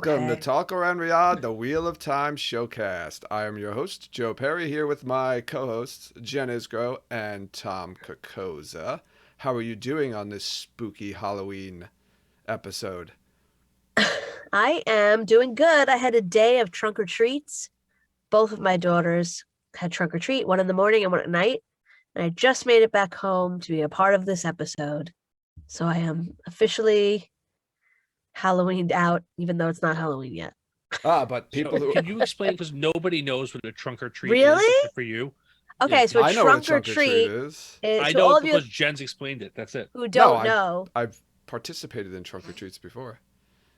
Welcome to Okay. Talk Around Riyadh, the Wheel of Time showcast. I am your host, Joe Perry, here with my co-hosts, Jen Isgro and Tom Kokoza. How are you doing on this spooky Halloween episode? I am doing good. I had a day of trunk or treats. Both of my daughters had trunk or treat, one in the morning and one at night. And I just made it back home to be a part of this episode. So I am officially Halloweened out, even though it's not Halloween yet. But So people who can you explain, because nobody knows what a trunk or treat is Really? except for you? Yeah, Okay, so a I know what a trunk or trunk or treat treat is. is I to know all it of you because Jen's explained it. That's it. who No, don't know. I've participated in trunk or treats before.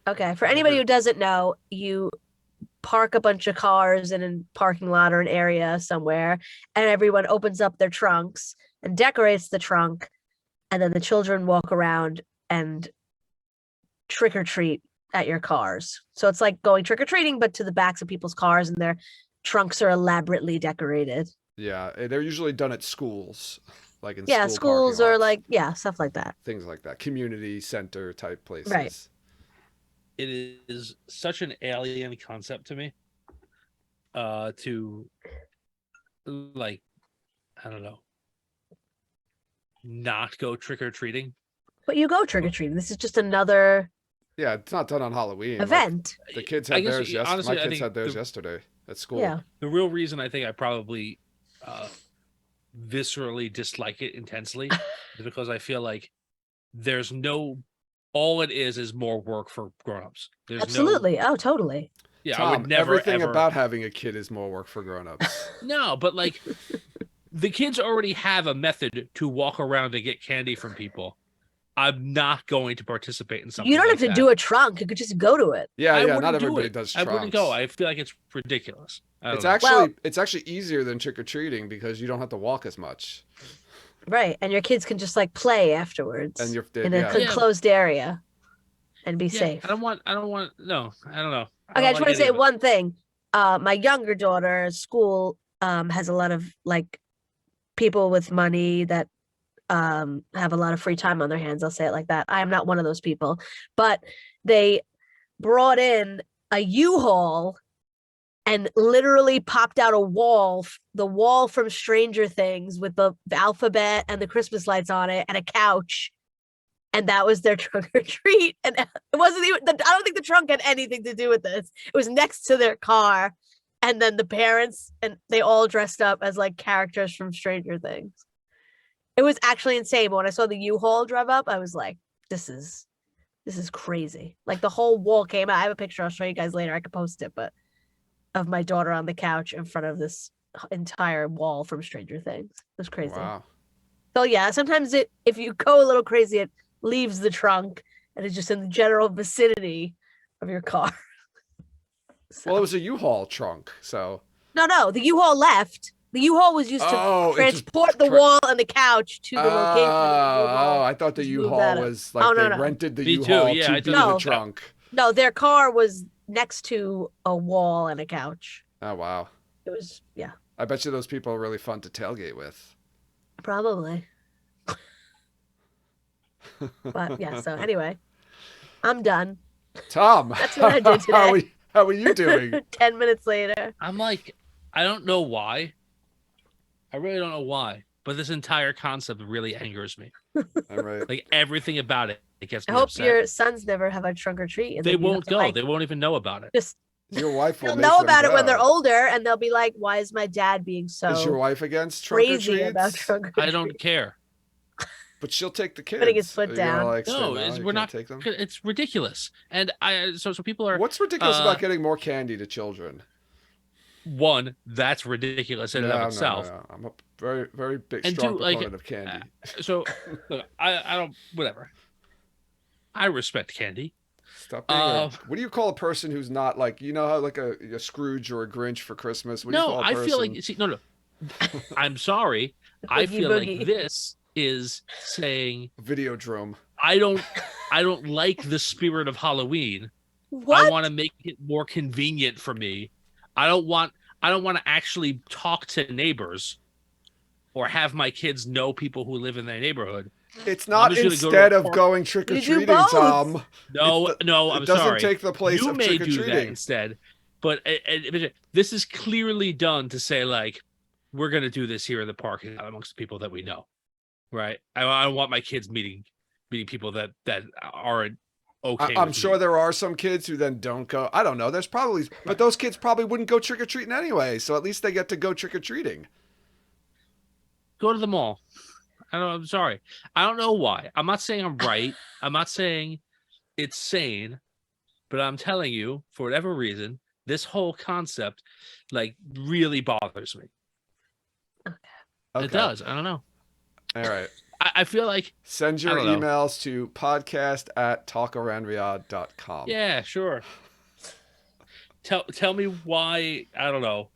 Okay, for I've anybody never. who doesn't know, you park a bunch of cars in a parking lot or an area somewhere, and everyone opens up their trunks and decorates the trunk, and then the children walk around and trick or treat at your cars. So it's like going trick or treating, but to the backs of people's cars, and their trunks are elaborately decorated. Yeah, they're usually done at schools, like in Yeah, school parking schools or lots, like, yeah, stuff like that. things like that, community center type Right. places. It is such an alien concept to me. To like, I don't know, not go trick or treating. But you go trick or treating. This is just another Yeah, it's not done on Halloween. Like, event. the kids I had guess theirs yesterday. honestly, My I kids think had theirs yesterday at school. Yeah. the real reason I think I probably viscerally dislike it intensely is because I feel like there's no. All it is more work for grown-ups. There's no. Absolutely. Oh, totally. Yeah, I Tom, would never everything ever. about having a kid is more work for grown-ups. No, but like the kids already have a method to walk around and get candy from people. I'm not going to participate in something. You don't like have to that. do a trunk. You could just go to it. Yeah, I yeah, wouldn't not do everybody it. does I trunks. wouldn't go. I feel like it's ridiculous. I don't It's know. actually Well- it's actually easier than trick-or-treating because you don't have to walk as much. Right. And your kids can just like play afterwards And you're in a yeah. enclosed area and be Yeah, safe. I don't want. No, I don't know. Okay, I just want to say one. one thing. My younger daughter at school has a lot of like people with money that have a lot of free time on their hands. I'll say it like that. I am not one of those people, but they brought in a U-Haul and literally popped out a wall, the wall from Stranger Things with the alphabet and the Christmas lights on it and a couch. And that was their trunk or treat. And it wasn't even, I don't think the trunk had anything to do with this. It was next to their car. And then the parents, and they all dressed up as like characters from Stranger Things. It was actually insane. But when I saw the U-Haul drive up, I was like, this is crazy. Like the whole wall came out. I have a picture. I'll show you guys later. I could post it, but of my daughter on the couch in front of this entire wall from Stranger Things. It was crazy. Wow. So yeah, sometimes if you go a little crazy, it leaves the trunk and it's just in the general vicinity of your car. So. Well, it was a U-Haul trunk, so No, the U-Haul left. The U-Haul was used to it just transport the wall and the couch to the location. I thought the Just moved U-Haul that up. was like Oh, no, they no. rented the Me too, U-Haul yeah, to I be thought the so. trunk. No, their car was next to a wall and a couch. Oh wow. It was, yeah, I bet you those people are really fun to tailgate with. probably. But yeah, so anyway, I'm done. Tom, That's what I did today. how are you doing? 10 minutes later. I'm like, I don't know why. I really don't know why. But this entire concept really angers me. All right. Like everything about it, it gets I me hope upset. your sons never have a trunk or treat. And They then you have won't to, go. like, They won't even know about it. just Your wife will they'll make know them about it when they're go. older, and they'll be like, "Why is my dad being Is your so wife against trunk or crazy treats? about trunk or I don't treat?" care. But she'll take the kids. Putting his foot Are you gonna, down. like, say, No, you we're can't not. take them. It's ridiculous. And so people are. What's ridiculous about uh, getting more candy to children? One, that's ridiculous in and of itself. No. I'm a very, very big, And strong two, like, proponent of candy. So look, I don't. Whatever. I respect candy. Stop being what do you call a person who's not like, you know how like a Scrooge or a Grinch for Christmas? What do you No, call a I person? feel like no. I'm sorry. I Boogie feel boogie. like this is saying Videodrome. I don't like the spirit of Halloween. What? I want to make it more convenient for me. I don't want to actually talk to neighbors or have my kids know people who live in their neighborhood. It's I'm not just gonna go to instead a of park. going trick or You do treating, both. Tom. No, It I'm doesn't sorry. take the place You of may trick or do that treating. instead, but this is clearly done to say like we're gonna do this here in the park amongst the people that we know, right? I don't want my kids meeting people that aren't okay. I'm with sure me. there are some kids who then don't go. I don't know. There's probably, but those kids probably wouldn't go trick or treating anyway. So at least they get to go trick or treating. Go to the mall. I'm sorry. I don't know why. I'm not saying I'm right. I'm not saying it's sane, but I'm telling you, for whatever reason, this whole concept like really bothers me. Okay. It does. I don't know. All right. I feel like Send your I don't know. emails to podcast@talkaroundriyadh.com. Yeah, sure. Tell me why. I don't know.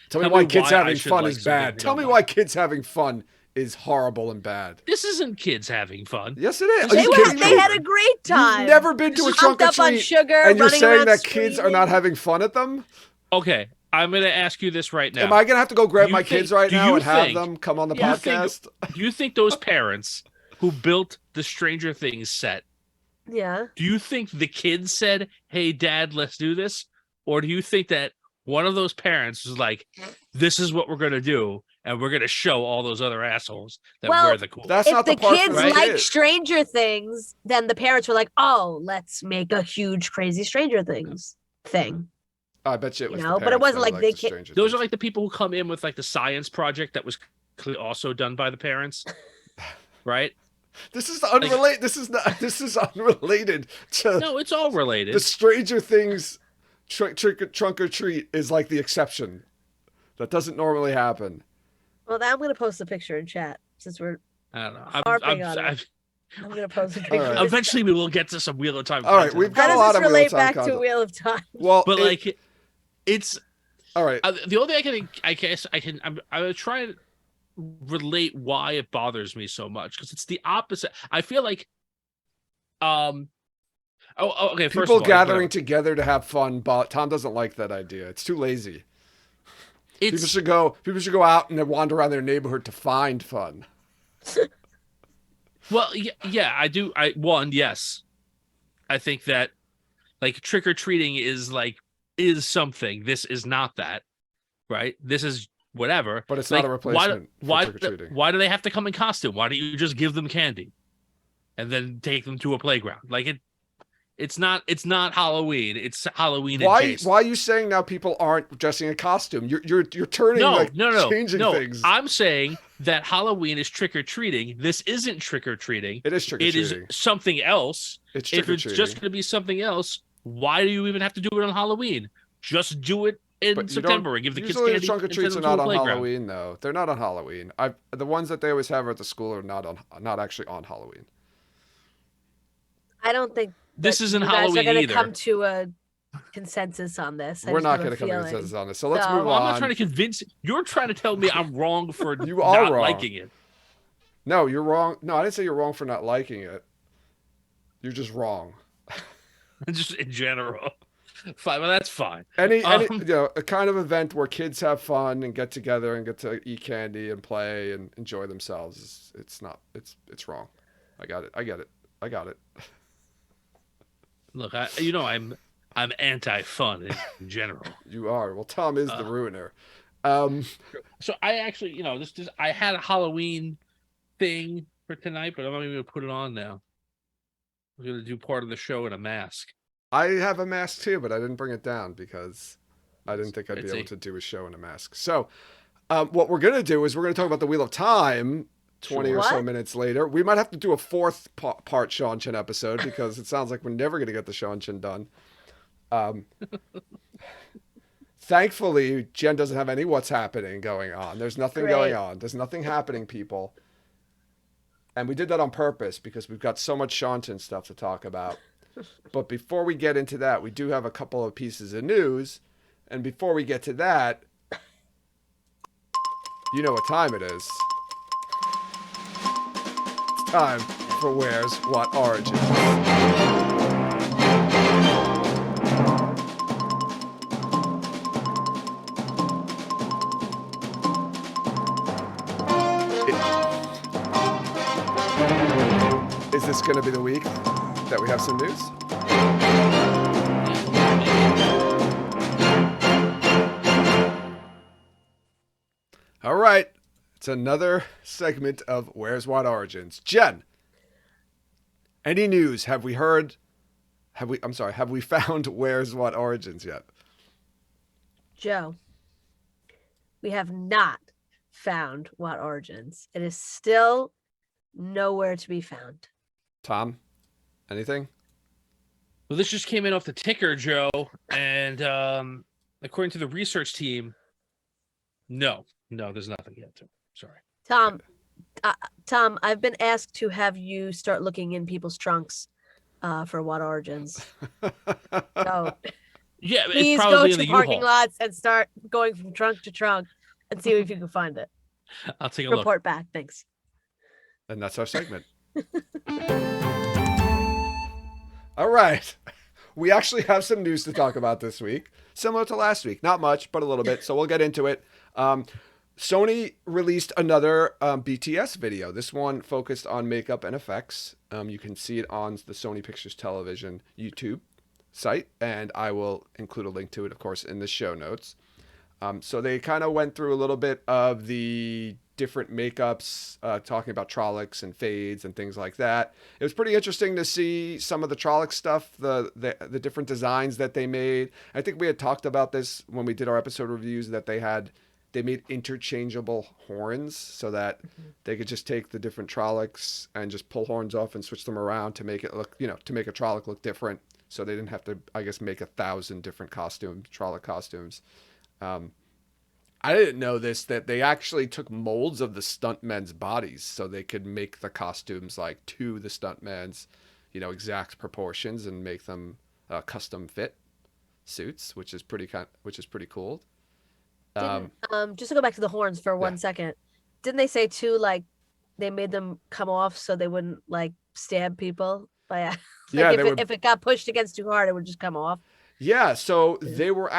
Tell me Tell why me kids why I having should fun like is something bad. I Tell don't me like. why kids having fun is horrible and bad. This isn't kids having fun. Yes, it is. This Are is you kids kidding They me? had a great time. You've never been to a This is trunk or pumped up on treat, sugar, and you're running saying around that kids are not screaming. having fun at them? Okay, I'm gonna ask you this right now. Am I gonna have to go grab Do you my think- kids right do now you and have think- them come on the you think- podcast? Do you think those parents who built the Stranger Things set, Yeah. do you think the kids said, "Hey, Dad, let's do this," or do you think that one of those parents was like, "This is what we're gonna do, and we're gonna show all those other assholes that Well, we're the cool"? That's If not the part for kids the right? like kid. Stranger Things, then the parents were like, "Oh, let's make a huge, crazy Stranger Things thing." I bet you it You was know, the but it parents wasn't that like they liked the ca- Stranger Those are Things. like the people who come in with like the science project that was clearly also done by the parents, right? This is unrelated. This is not. This is unrelated to No, it's all related. the Stranger Things. Trunk or treat is like the exception. That doesn't normally happen. Well, now I'm gonna post a picture in chat since we're. I don't know. harping on it. I'm gonna post a picture. right. Just- Eventually, we will get to some Wheel of Time. All right, content. we've How got a does lot this of Wheel relate of Time back content. to Wheel of Time? Well, But like, it's all right. the only thing I guess I can. I'm gonna try to relate why it bothers me so much because it's the opposite. I feel like, okay. First People of all, gathering whatever. together to have fun, but Tom doesn't like that idea. It's too lazy. People It's should go out and wander around their neighborhood to find fun. well, yeah. I do. Yes. I think that like trick or treating is something. This is not that, right? This is whatever. But it's Like, not a replacement for trick-or-treating. Why do they have to come in costume? Why don't you just give them candy, and then take them to a playground? Like it's not Halloween. It's Halloween Why adjacent. are you saying now people aren't dressing in costume? You're turning No, changing things. I'm saying that Halloween is trick or treating. This isn't trick or treating. It is trick or It is treating. something else. It's If trick or it's treating. just going to be something else, why do you even have to do it on Halloween? Just do it in But you September don't- and give the kids usually candy. the trunk or and treats are send them not to a on playground. Halloween though. They're not on Halloween. The ones that they always have at the school are not actually on Halloween. I don't think This that isn't you guys Halloween are gonna either. come to a consensus on this. We're not going to come to a consensus on this. So let's No. move Well, on. I'm not trying to convince. You're trying to tell me I'm wrong for You are not wrong. liking it. No, you're wrong. No, I didn't say you're wrong for not liking it. You're just wrong. Just in general. Fine, well, that's fine. Any a kind of event where kids have fun and get together and get to eat candy and play and enjoy themselves. It's it's wrong. I got it. Look, I'm anti-fun in general. You are. Well, Tom is the ruiner. So I actually, I had a Halloween thing for tonight, but I'm not even gonna put it on now. I'm gonna do part of the show in a mask. I have a mask too, but I didn't bring it down because I didn't think I'd be It's able to do a show in a mask. So, what we're gonna do is we're gonna talk about the Wheel of Time. 20 Sure. or so What? minutes later, we might have to do a fourth part Seanchan episode because it sounds like we're never gonna get the Seanchan done. Thankfully, Jen doesn't have any what's happening going on. There's nothing going Great. on. There's nothing happening, people. And we did that on purpose because we've got so much Seanchan stuff to talk about. But before we get into that, we do have a couple of pieces of news. And before we get to that, you know what time it is. It's time for Where's What Origin. Is this going to be the week that we have some news? All right. It's another segment of Where's What Origins. Jen, any news? Have we found Where's What Origins yet? Joe, we have not found What Origins. It is still nowhere to be found. Tom, anything? Well, this just came in off the ticker, Joe, and according to the research team, no, there's nothing yet. Sorry, Tom, I've been asked to have you start looking in people's trunks for What Origins. So yeah, please it's go probably in to the parking U-Haul. lots and start going from trunk to trunk and see if you can find it. I'll take a look. Report back. Thanks. And that's our segment. All right. We actually have some news to talk about this week, similar to last week. Not much, but a little bit. So we'll get into it. Sony released another BTS video. This one focused on makeup and effects. You can see it on the Sony Pictures Television YouTube site, and I will include a link to it, of course, in the show notes. So they kind of went through a little bit of the different makeups, talking about Trollocs and fades and things like that. It was pretty interesting to see some of the Trolloc stuff, the different designs that they made. I think we had talked about this when we did our episode reviews, that they made interchangeable horns so that they could just take the different Trollocs and just pull horns off and switch them around to make it look, to make a Trolloc look different. So they didn't have to, I guess, make 1,000 different Trolloc costumes. I didn't know this, that they actually took molds of the stuntmen's bodies so they could make the costumes like to the stuntmen's, exact proportions and make them custom fit suits, which is pretty cool. Just to go back to the horns for 1 second, didn't they say too, like they made them come off so they wouldn't like stab people by if it got pushed against too hard, it would just come off? Yeah, so they were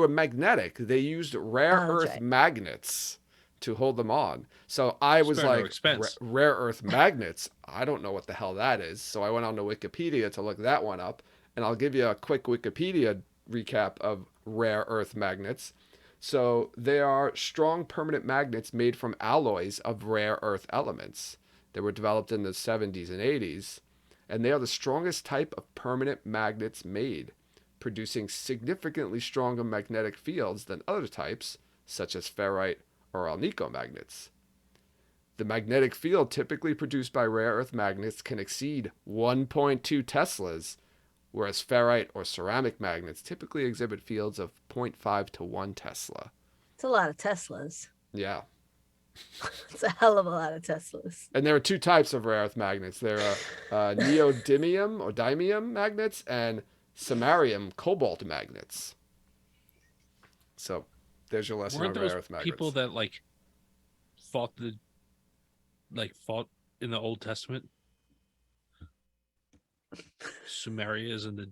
magnetic. They used rare earth magnets to hold them on. So I was like, rare earth magnets? I don't know what the hell that is. So I went on to Wikipedia to look that one up, and I'll give you a quick Wikipedia recap of rare earth magnets. So they are strong permanent magnets made from alloys of rare earth elements. They were developed in the 70s and 80s, and they are the strongest type of permanent magnets made, producing significantly stronger magnetic fields than other types, such as ferrite or alnico magnets. The magnetic field typically produced by rare earth magnets can exceed 1.2 teslas, whereas ferrite or ceramic magnets typically exhibit fields of 0.5 to 1 Tesla. It's a lot of Teslas. Yeah. It's a hell of a lot of Teslas. And there are two types of rare earth magnets. There are neodymium or dymium magnets and samarium cobalt magnets. So there's your lesson on rare earth magnets. People that fought in the Old Testament. Sumerians and the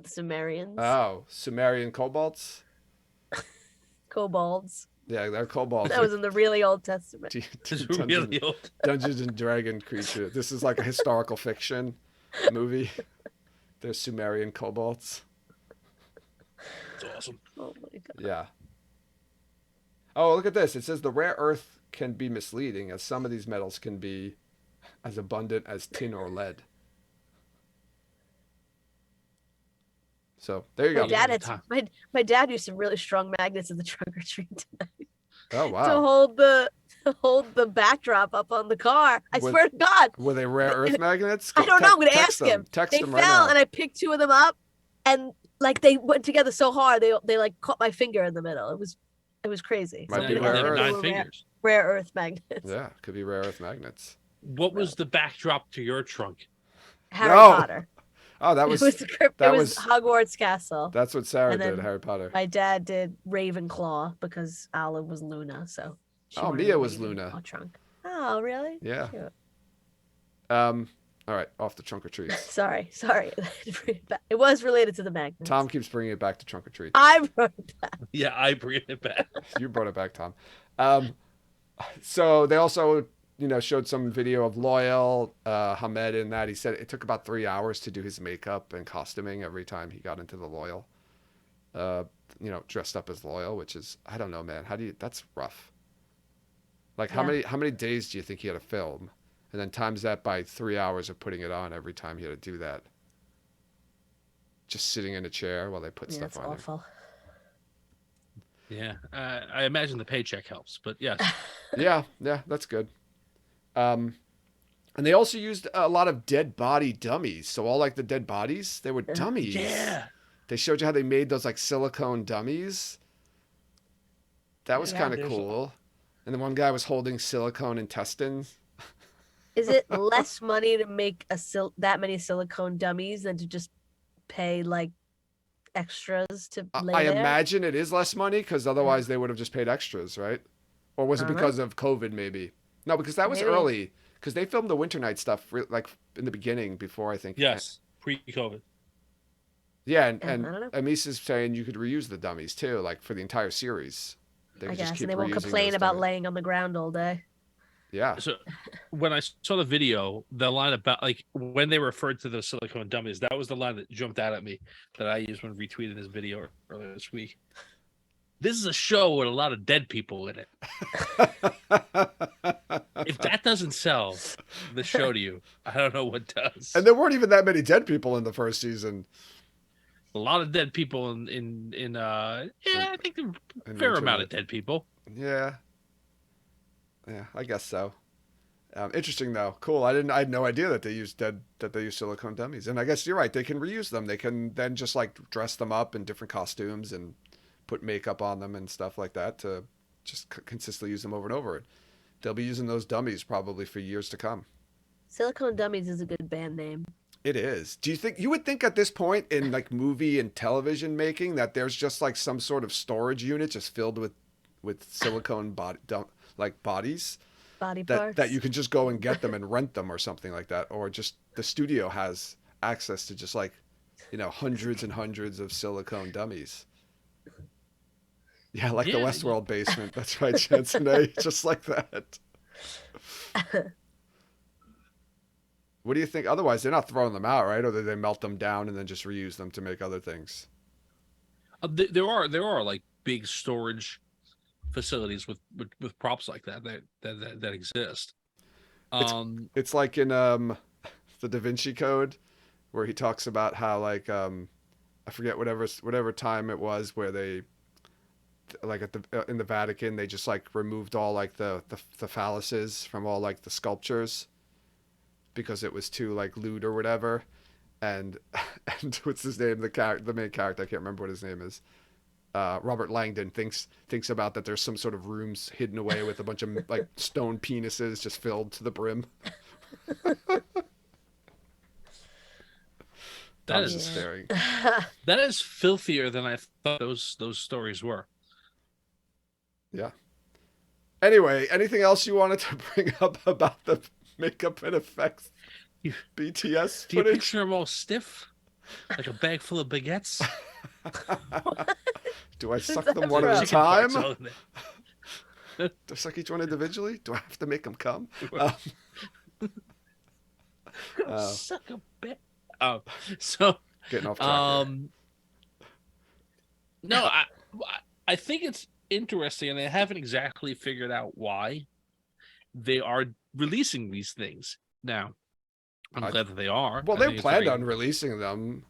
Sumerians. Oh, Sumerian cobalts? Kobolds. Yeah, they're kobolds. That was in the really Old Testament. really old. Dungeons and Dragon creature. This is like a historical fiction movie. They're Sumerian kobolds. That's awesome. Oh my god. Yeah. Oh, look at this. It says the rare earth can be misleading, as some of these metals can be as abundant as tin or lead. So there you go. My dad used some really strong magnets in the trunk or treat tonight. Oh wow! To hold the backdrop up on the car. I swear to God. Were they rare earth magnets? I don't know. I'm gonna ask him. Text them right now. And I picked two of them up, and they went together so hard they caught my finger in the middle. It was crazy. Might be rare earth. 9 fingers. Rare earth magnets. Yeah, could be rare earth magnets. What was the backdrop to your trunk? Harry Potter. Oh, that was it was Hogwarts Castle. That's what Sarah did, Harry Potter. My dad did Ravenclaw because Olive was Luna, so Mia was Luna. Trunk. Oh, really? Yeah. Cute. All right, off the trunk or treat. Sorry. It was related to the magnets. Tom keeps bringing it back to trunk or treat. I brought it back. Yeah, I bring it back. You brought it back, Tom. So they also showed some video of Loyal, Hamed in that. He said it took about 3 hours to do his makeup and costuming every time he got into the Loyal. Dressed up as Loyal, which is, I don't know, man. That's rough. Like how many days do you think he had to film? And then times that by 3 hours of putting it on every time he had to do that. Just sitting in a chair while they put stuff on awful. him. Yeah, I imagine the paycheck helps, but yes. Yeah, that's good. And they also used a lot of dead body dummies. So all like the dead bodies, they were dummies. Yeah. They showed you how they made those like silicone dummies. That was kind of cool. And then one guy was holding silicone intestines. Is it less money to make that many silicone dummies than to just pay like extras to lay I there? imagine it is less money because otherwise they would have just paid extras, right? Or was it because of COVID maybe? No, because that was early. Because they filmed the Winter Night stuff like in the beginning before, I think. Yes, pre-COVID. Yeah, and Amisa's saying you could reuse the dummies too, like for the entire series. I guess, and they won't complain about laying on the ground all day. Yeah. So when I saw the video, the line about like when they referred to the silicone dummies, that was the line that jumped out at me that I used when retweeting this video earlier this week. This is a show with a lot of dead people in it. If that doesn't sell the show to you, I don't know what does. And there weren't even that many dead people in the first season. A lot of dead people in I think there were a fair amount of dead people. Yeah, I guess so. Interesting though. Cool. I had no idea that they use silicone dummies. And I guess you're right. They can reuse them. They can then just like dress them up in different costumes and put makeup on them and stuff like that to just consistently use them over and over. They'll be using those dummies probably for years to come. Silicone Dummies is a good band name. It is. Do you would think at this point in like movie and television making that there's just like some sort of storage unit just filled with silicone bodies? Body parts. That you can just go and get them and rent them or something like that, or just the studio has access to just like, hundreds and hundreds of silicone dummies. Yeah, like the Westworld basement. That's right, Jensen. Just like that. What do you think? Otherwise, they're not throwing them out, right? Or do they melt them down and then just reuse them to make other things? There are like big storage facilities with props like that exist. It's like in the Da Vinci Code, where he talks about how like I forget whatever time it was where they like in the Vatican they just like removed all like the phalluses from all like the sculptures because it was too like lewd or whatever, and what's his name, the main character, I can't remember what his name is. Robert Langdon thinks about that there's some sort of rooms hidden away with a bunch of like stone penises just filled to the brim. That is staring. That is filthier than I thought those stories were. Yeah. Anyway, anything else you wanted to bring up about the makeup and effects BTS footage? Do you picture them all stiff? Like a bag full of baguettes? Do I suck them one at a time? Do I suck each one individually? Do I have to make them come? Suck a bit. Oh, so getting off track here. No, I think it's interesting, and I haven't exactly figured out why they are releasing these things now. I'm glad that they are. Well, they planned on releasing them.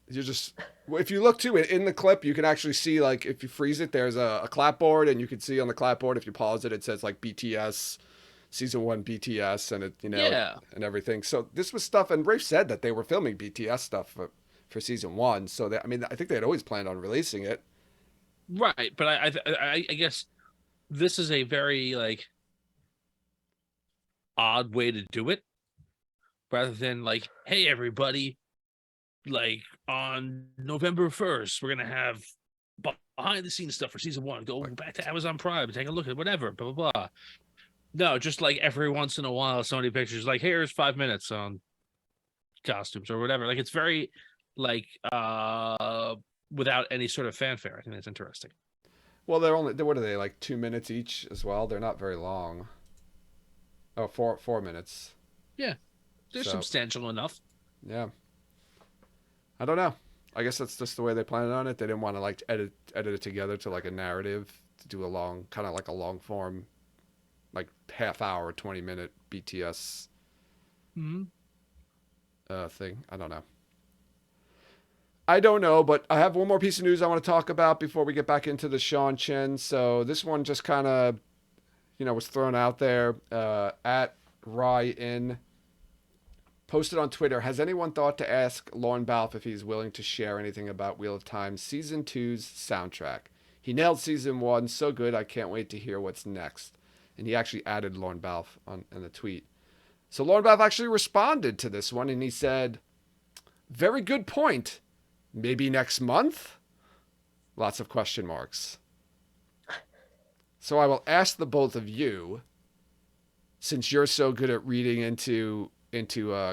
You just, if you look too in the clip, you can actually see like if you freeze it, there's a clapboard, and you can see on the clapboard if you pause it, it says like BTS season 1 BTS, and it and everything. So this was stuff, and Rafe said that they were filming BTS stuff for season 1. So I think they had always planned on releasing it. Right, but I guess this is a very like odd way to do it, rather than like, hey everybody, like on November 1st, we're gonna have behind the scenes stuff for season 1. Go back to Amazon Prime and take a look at whatever, blah blah blah. No, just like every once in a while, Sony Pictures like, here's 5 minutes on costumes or whatever. Like it's very like without any sort of fanfare. I think that's interesting. Well, what are they, like 2 minutes each as well? They're not very long. Oh, 4 minutes. Yeah, they're So substantial enough. yeah, I don't know. I guess that's just the way they planned on it. They didn't want to like edit it together to like a narrative to do a long kind of like a long form like half hour 20-minute BTS Hmm. thing. I don't know, but I have one more piece of news I want to talk about before we get back into the Seanchan. So this one just kind of, was thrown out there. At Ryan posted on Twitter, has anyone thought to ask Lorne Balfe if he's willing to share anything about Wheel of Time Season two's soundtrack? He nailed Season 1 so good, I can't wait to hear what's next. And he actually added Lorne Balfe in the tweet. So Lorne Balfe actually responded to this one, and he said, very good point. Maybe next month? Lots of question marks. So I will ask the both of you, since you're so good at reading into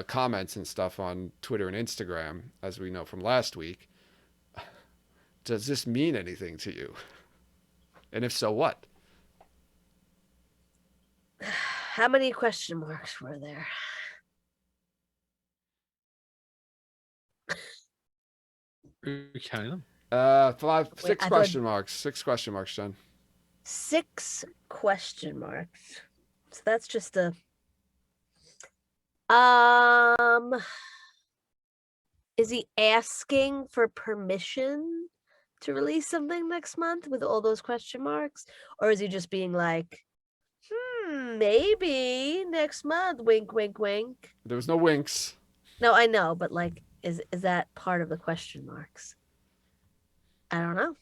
comments and stuff on Twitter and Instagram, as we know from last week, does this mean anything to you? And if so, what? How many question marks were there? Are you counting them? Six question marks. 6 question marks, Jen. 6 question marks. So that's just a is he asking for permission to release something next month with all those question marks? Or is he just being like, maybe next month, wink, wink, wink? There was no winks. No, I know, but like, is that part of the question marks? I don't know.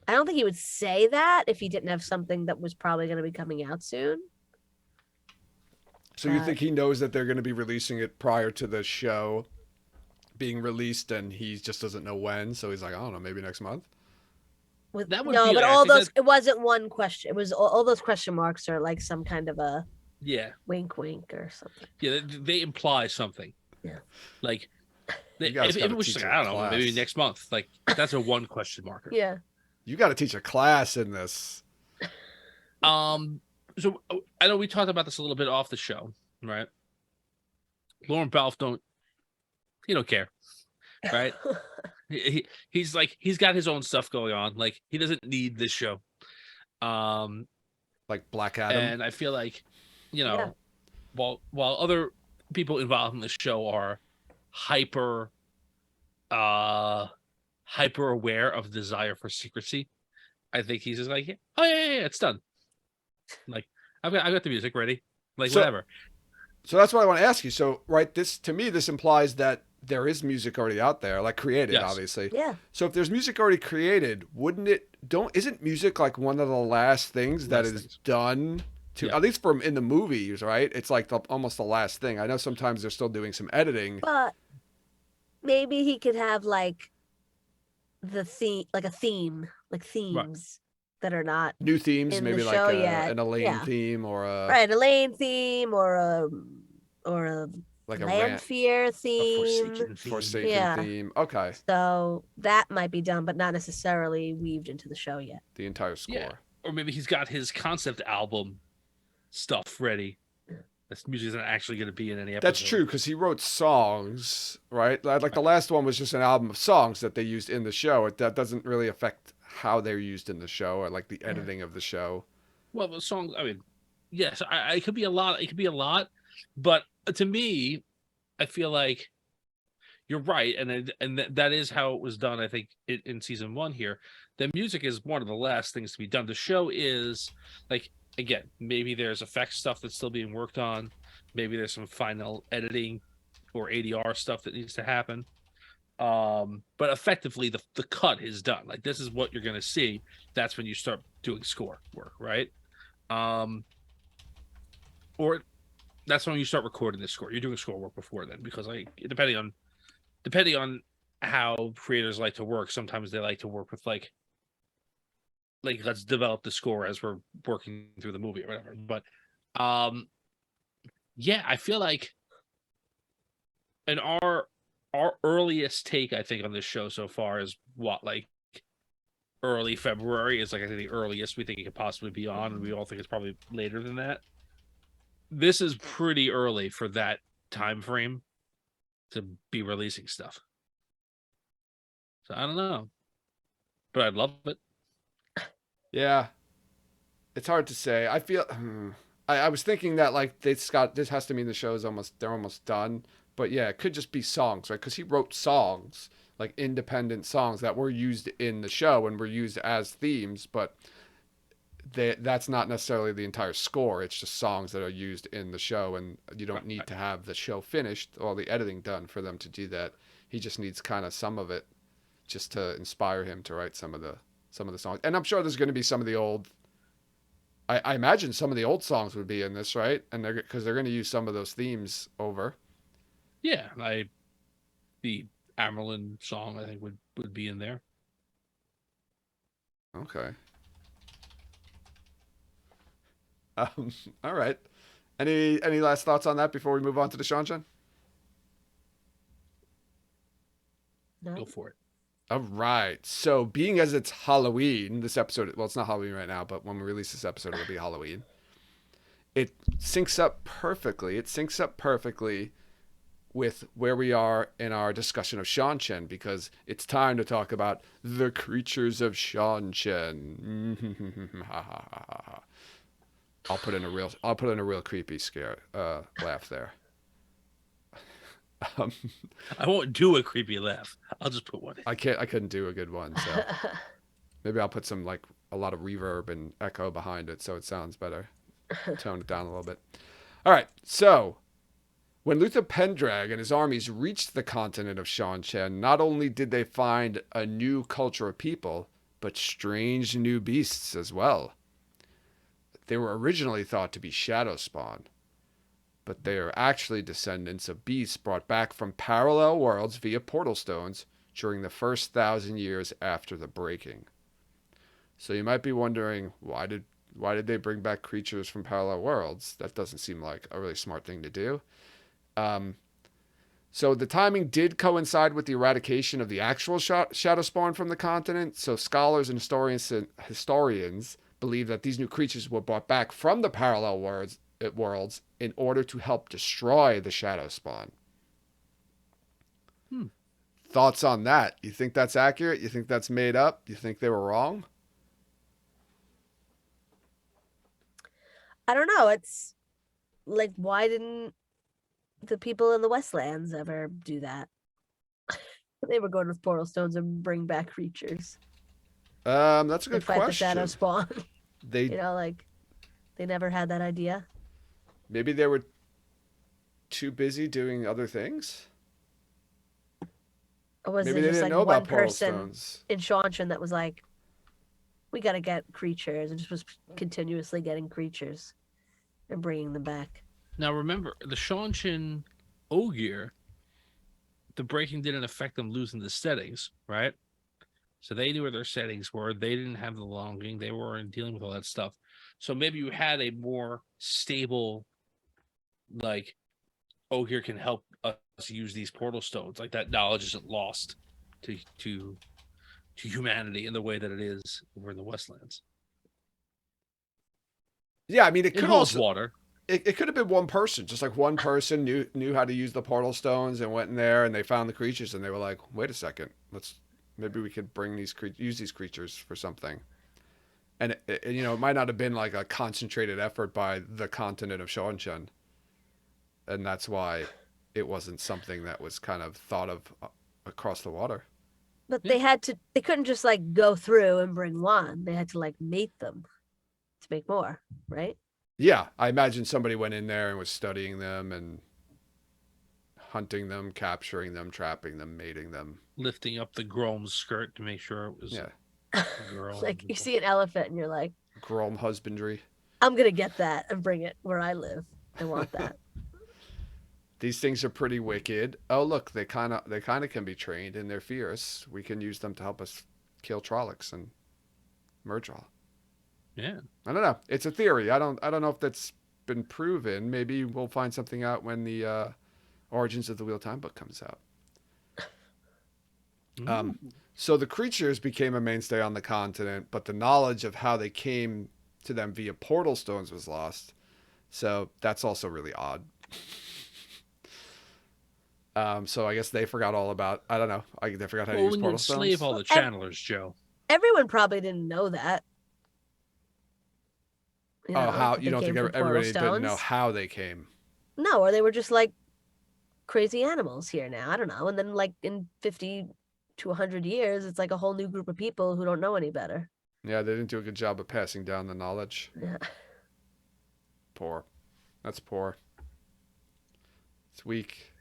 I don't think he would say that if he didn't have something that was probably going to be coming out soon. So you think he knows that they're going to be releasing it prior to the show being released, and he just doesn't know when? So he's like, I don't know, maybe next month. It wasn't one question. It was all those question marks are like some kind of a wink, wink or something. Yeah, they imply something. Yeah, like if it was just like, I don't know, maybe next month. Like that's a one question marker. Yeah, you got to teach a class in this. So I know we talked about this a little bit off the show, right? Lorne Balfe don't care, right? He's like, he's got his own stuff going on. Like he doesn't need this show. Like Black Adam. And I feel like, while other people involved in the show are hyper aware of the desire for secrecy, I think he's just like, oh yeah, it's done. Like I've got the music ready. Like whatever. So that's what I want to ask you. So this implies that there is music already out there, like created, obviously. Yeah. So if there's music already created, isn't music like one of the last things that is done to, at least in the movies, right? It's like almost the last thing. I know sometimes they're still doing some editing. But maybe he could have like the theme, like a theme, like themes that are not new themes, maybe like an Elaine theme or an Elaine theme or a like Lanfear theme, Forsaken theme. Okay. So that might be done, but not necessarily weaved into the show yet. The entire score. Yeah. Or maybe he's got his concept album stuff ready. This music isn't actually going to be in any episode. That's true, because he wrote songs, right? Like the last one was just an album of songs that they used in the show. That doesn't really affect how they're used in the show or like the editing of the show. Well, the songs, I mean, yes, it could be a lot. It could be a lot, but to me, I feel like you're right, and that is how it was done. I think in season 1 here, the music is one of the last things to be done. The show is like, again, maybe there's effects stuff that's still being worked on. Maybe there's some final editing or ADR stuff that needs to happen. But effectively, the cut is done. Like this is what you're going to see. That's when you start doing score work, right? Or that's when you start recording the score. You're doing score work before then, because like depending on how creators like to work, sometimes they like to work with like let's develop the score as we're working through the movie or whatever. But yeah, I feel like in our earliest take, I think, on this show so far is what, like early February is like I think the earliest we think it could possibly be on, and we all think it's probably later than that. This is pretty early for that time frame to be releasing stuff. So I don't know, but I'd love it. Yeah, it's hard to say. I feel I was thinking that like this has to mean the show's they're almost done. But yeah, it could just be songs, right? Because he wrote songs, like independent songs that were used in the show and were used as themes, but that's not necessarily the entire score. It's just songs that are used in the show, and you don't need to have the show finished, all the editing done for them to do that. He just needs kind of some of it just to inspire him to write some of the songs. And I'm sure there's going to be some of the old. I imagine some of the old songs would be in this, right? And because they're going to use some of those themes over. Yeah, the Amerlin song I think would be in there. Okay. All right. Any last thoughts on that before we move on to the Seanchan? No. Go for it. All right. So, being as it's Halloween, this episode, well, it's not Halloween right now, but when we release this episode, it'll be Halloween. It syncs up perfectly. It syncs up perfectly with where we are in our discussion of Seanchan, because it's time to talk about the creatures of Seanchan. I'll put in a real creepy scare laugh there. I won't do a creepy laugh. I'll just put one in. I couldn't do a good one, so maybe I'll put some like a lot of reverb and echo behind it so it sounds better. Tone it down a little bit. All right, so when Luther Pendrag and his armies reached the continent of Seanchan, not only did they find a new culture of people, but strange new beasts as well. They were originally thought to be shadow spawn, but they are actually descendants of beasts brought back from parallel worlds via portal stones during the first 1,000 years after the breaking. So you might be wondering, why did they bring back creatures from parallel worlds? That doesn't seem like a really smart thing to do. So the timing did coincide with the eradication of the actual shadow spawn from the continent. So scholars and historians believe that these new creatures were brought back from the parallel worlds in order to help destroy the shadow spawn. Thoughts on that? You think that's accurate? You think that's made up? You think they were wrong? I don't know. It's like, why didn't the people in the Westlands ever do that? They were going with portal stones and bring back creatures. That's a To good fight the shadow question. spawn. They Like they never had that idea. maybe they were too busy doing other things. Or was Maybe it they just didn't like know one about portal person stones. in Seanchan that was like, we got to get creatures, and just was continuously getting creatures and bringing them back. Now remember, the Seanchan Ogier, the breaking didn't affect them losing the settings, right? So they knew where their settings were. They didn't have the longing. They weren't dealing with all that stuff. So maybe you had a more stable, like, Ogier can help us use these portal stones. Like that knowledge isn't lost to humanity in the way that it is over in the Westlands. Yeah, I mean, it It could holds also water. it could have been one person, just like one person knew how to use the portal stones and went in there and they found the creatures and they were like, wait a second, maybe we could use these creatures for something. And it might not have been like a concentrated effort by the continent of Seanchan, and that's why it wasn't something that was kind of thought of across the water. But Yeah. they couldn't just like go through and bring one. They had to like mate them to make more, right? Yeah, I imagine somebody went in there and was studying them and hunting them, capturing them, trapping them, mating them. Lifting up the Grolm's skirt to make sure it was Yeah, a girl. Like you see an elephant and you're like, Grolm husbandry. I'm gonna get that and bring it where I live. I want that. These things are pretty wicked. Oh, look, they kind of can be trained and they're fierce. We can use them to help us kill Trollocs and Murdraw. Yeah. I don't know. It's a theory. I don't know if that's been proven. Maybe we'll find something out when the Origins of the Wheel Time book comes out. Um, Ooh. so the creatures became a mainstay on the continent, but the knowledge of how they came to them via portal stones was lost. So that's also really odd. So I guess they forgot all about. I don't know. They forgot how to Well, use when you portal enslave stones. all Well, the channelers, Joe. everyone probably didn't know that. Oh, how That you they don't think came from portal everybody didn't know stones. how they came? No, or they were just like crazy animals here now. I don't know. And then like in 50 to 100 years, it's like a whole new group of people who don't know any better. Yeah, they didn't do a good job of passing down the knowledge. Yeah. Poor. That's poor. It's weak.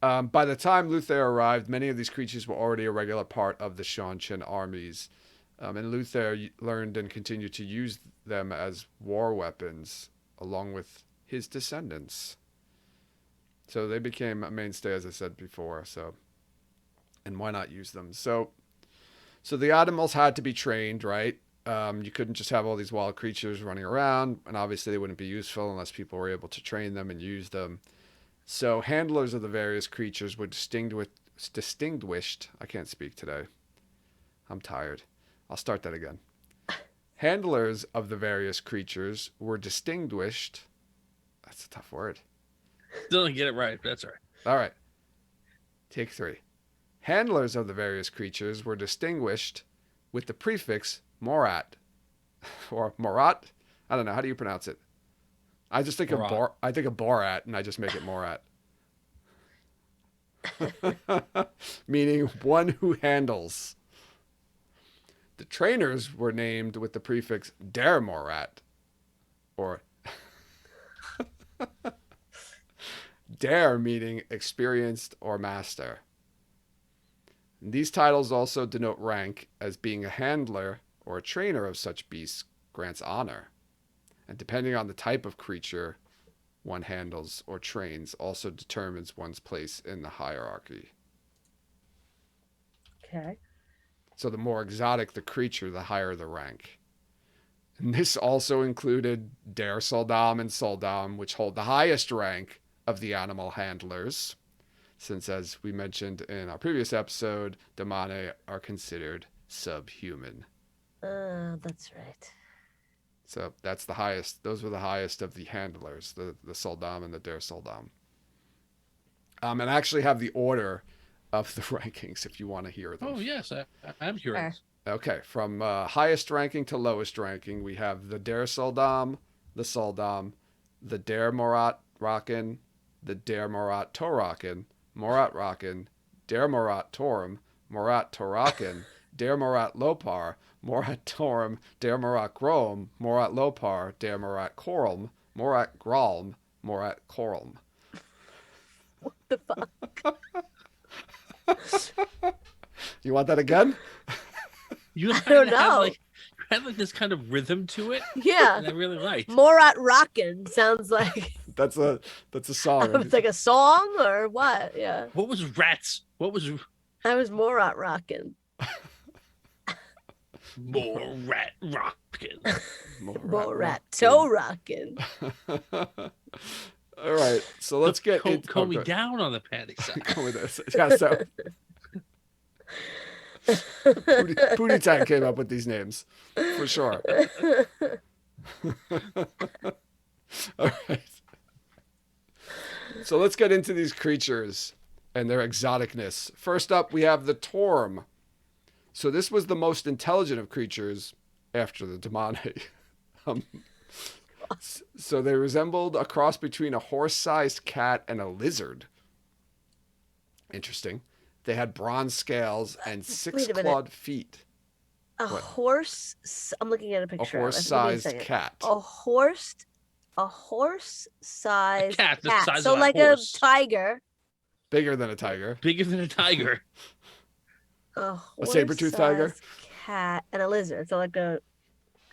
By the time Luther arrived, many of these creatures were already a regular part of the Seanchan armies. And Luther learned and continued to use them as war weapons along with his descendants. So they became a mainstay, as I said before. So, and why not use them? So the animals had to be trained, right? You couldn't just have all these wild creatures running around, and obviously they wouldn't be useful unless people were able to train them and use them. So handlers of the various creatures were distinguished. I can't speak today. I'm tired. I'll start that again. Handlers of the various creatures were distinguished. That's a tough word. Still didn't get it right, but that's all right. All right. Take 3. Handlers of the various creatures were distinguished with the prefix morat or morat. I don't know. How do you pronounce it? I just think Morat. I think of Borat and I just make it morat. Meaning one who handles. The trainers were named with the prefix der morat or der meaning experienced or master. And these titles also denote rank, as being a handler or a trainer of such beasts grants honor. And depending on the type of creature one handles or trains also determines one's place in the hierarchy. Okay. So the more exotic the creature, the higher the rank. And this also included der sul'dam and sul'dam, which hold the highest rank of the animal handlers, since, as we mentioned in our previous episode, damane are considered subhuman. That's right. So that's the highest. Those were the highest of the handlers, the sul'dam and the der sul'dam. And I actually have the order of the rankings if you want to hear them. Oh, yes, I'm curious. Okay, from highest ranking to lowest ranking, we have the der sul'dam, the der morat raken, the der morat toraken, morat raken, der morat torum, morat toraken, der morat lopar, morat torum, der morat grolm, morat lopar, der morat korlm, morat grolm, morat korlm. What the fuck? You want that again? You I don't have know. like this kind of rhythm to it. Yeah. And I really liked. Morat Rockin' sounds like That's a song. it's like a song or what? Yeah. What was rats? What was I was Morat Rockin'. more rat rockin'? Morat Toe Rockin'. All right, so let's get into Comb me down on the panty side. Yeah, so Pootie Tang came up with these names for sure. All right. So let's get into these creatures and their exoticness. First up, we have the Torm. So this was the most intelligent of creatures after the Damane. So they resembled a cross between a horse-sized cat and a lizard. Interesting. They had bronze scales and six-clawed feet. A What? horse. I'm looking at a A picture. Give me horse-sized second. cat. A horse-sized cat the size So of a like horse. a tiger. Bigger than a tiger. Bigger than a tiger. A saber-toothed tiger? horse-sized cat and a lizard. So like a.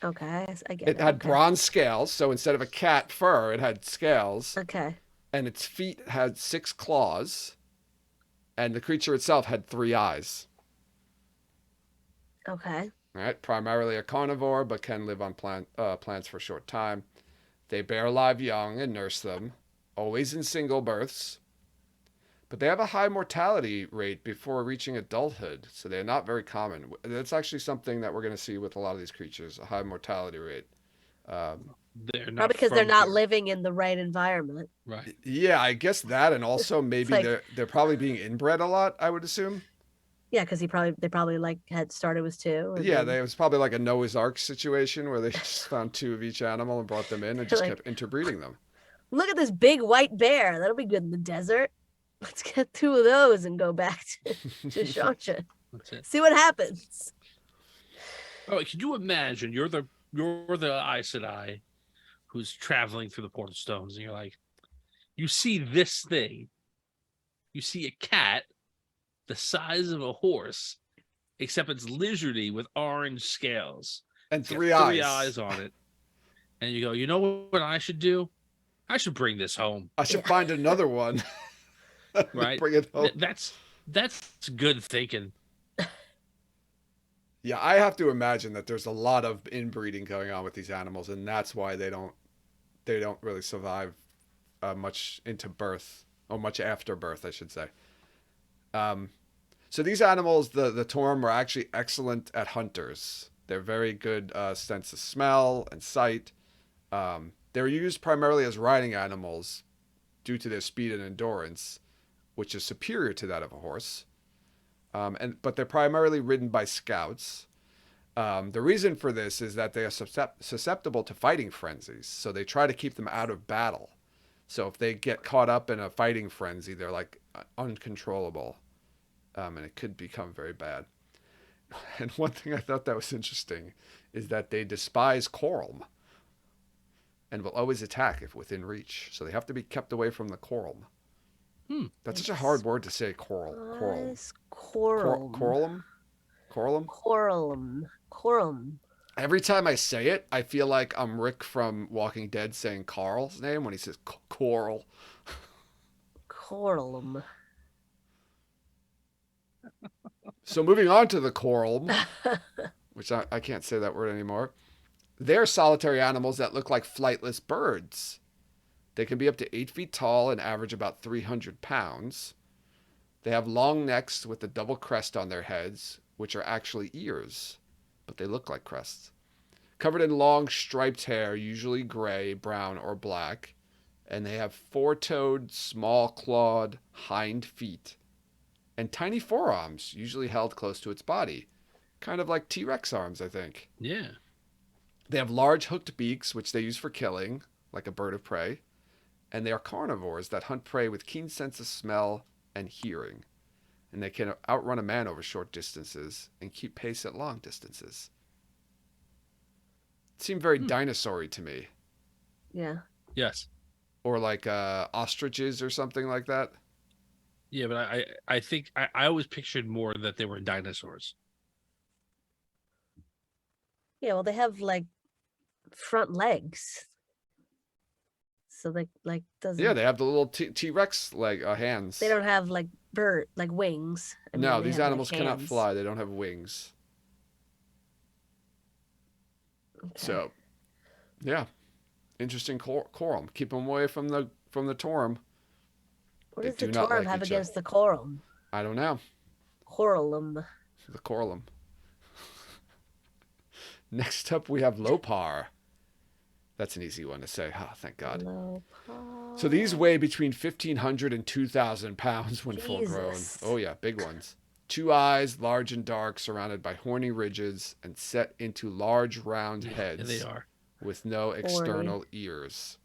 Okay, I get it. It had Okay. bronze scales, so instead of a cat fur, it had scales. Okay. And its feet had 6 claws. And the creature itself had 3 eyes. Okay. All right, primarily a carnivore, but can live on plants for a short time. They bear live young and nurse them, always in single births. But they have a high mortality rate before reaching adulthood, so they're not very common. That's actually something that we're going to see with a lot of these creatures, a high mortality rate. Um, They're not Probably because they're from not here. living in the right environment. Right. yeah, I guess that, and also It's maybe like, they're probably being inbred a lot, I would assume. yeah, because they probably like had started with two, and Yeah, then they, it was probably like a Noah's Ark situation where they just found two of each animal and brought them in and they're just like, kept interbreeding them. look at this big white bear. That'll be good in the desert. Let's get two of those and go back to Seanchan. That's it. See what happens. Oh, could you imagine you're the Aes Sedai who's traveling through the Portal Stones, and you're like, you see this thing, you see a cat the size of a horse, except it's lizardy with orange scales. And It's got three three eyes. eyes on it, and you go, you know what I should do? I should bring this home, I should find another one. right? Bring it home. That's good thinking. Yeah, I have to imagine that there's a lot of inbreeding going on with these animals, and that's why they don't really survive much into birth, or much after birth, I should say. Um, so these animals, the Torm, are actually excellent at hunters. They're very good sense of smell and sight. They're used primarily as riding animals due to their speed and endurance, which is superior to that of a horse. But they're primarily ridden by scouts. The reason for this is that they are susceptible to fighting frenzies, so they try to keep them out of battle. So if they get caught up in a fighting frenzy, they're like uncontrollable, and it could become very bad. And one thing I thought that was interesting is that they despise Grolm and will always attack if within reach. So they have to be kept away from the Grolm. That's such a hard word to say, Grolm. Grolm. Grolm. Every time I say it, I feel like I'm Rick from Walking Dead saying Carl's name when he says Coral. Grolm. So moving on to the Grolm, which I can't say that word anymore. They're solitary animals that look like flightless birds. They can be up to 8 feet tall and average about 300 pounds. They have long necks with a double crest on their heads, which are actually ears, but they look like crests. Covered in long striped hair, usually gray, brown, or black, and they have four-toed, small-clawed hind feet and tiny forearms, usually held close to its body. Kind of like T-Rex arms, I think. Yeah. They have large hooked beaks, which they use for killing, like a bird of prey. And they are carnivores that hunt prey with keen sense of smell and hearing. And they can outrun a man over short distances and keep pace at long distances. It seemed very dinosaur-y to me. Yeah. Yes. Or like ostriches or something like that. Yeah, but I think I always pictured more that they were dinosaurs. Yeah, well, they have like front legs. So they like doesn't. Yeah, they have the little T-Rex hands. They don't have like wings. No, they these have, animals like, cannot hands. fly. They don't have wings. Okay. So, yeah, interesting Grolm. Keep them away from the Torm. What They does the do not Torm like have each against the Grolm? I don't know. Grolm. The Grolm. Next up, we have Lopar. That's an easy one to say. Oh, thank God. Lopar. So these weigh between 1,500 and 2,000 pounds when full grown. Jesus. Oh, yeah, big ones. 2 eyes, large and dark, surrounded by horny ridges, and set into large round heads. They are. With no external ears.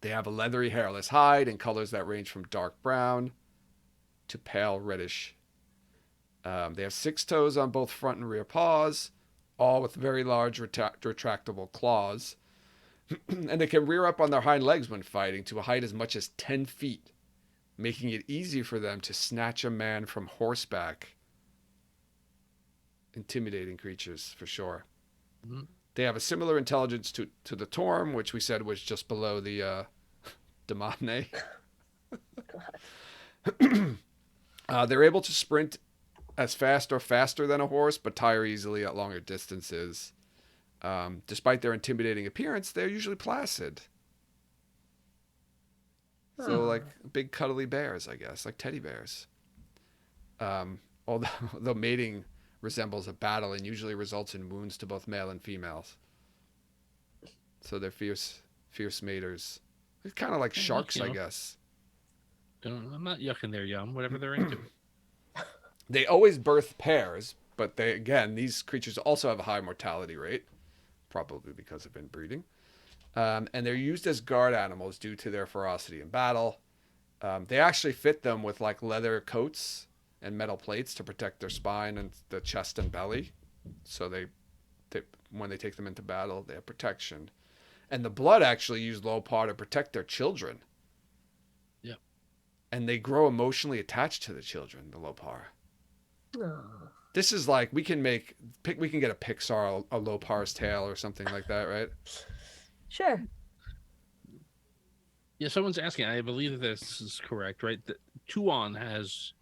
They have a leathery, hairless hide in colors that range from dark brown to pale reddish. They have 6 toes on both front and rear paws, all with very large retractable claws. And they can rear up on their hind legs when fighting to a height as much as 10 feet, making it easy for them to snatch a man from horseback. Intimidating creatures, for sure. Mm-hmm. They have a similar intelligence to the Torm, which we said was just below the Demone. They're able to sprint as fast or faster than a horse, but tire easily at longer distances. Despite their intimidating appearance, they're usually placid. So like Oh. big cuddly bears, I guess, like teddy bears. Although the mating resembles a battle and usually results in wounds to both male and females. So they're fierce maters. It's kind of like Well, look, sharks, I guess. I'm not yucking their yum, whatever they're into. They always birth pairs, but these creatures also have a high mortality rate, probably because of inbreeding. And they're used as guard animals due to their ferocity in battle. They actually fit them with like leather coats and metal plates to protect their spine and the chest and belly. So they when they take them into battle, they have protection. And the blood actually used Lopar to protect their children. Yeah. And they grow emotionally attached to the children, the Lopar. Oh. This is like we can get a Pixar a Lopar's Tale or something like that, right? Sure. Yeah, someone's asking. I believe that this is correct, right? Tuon has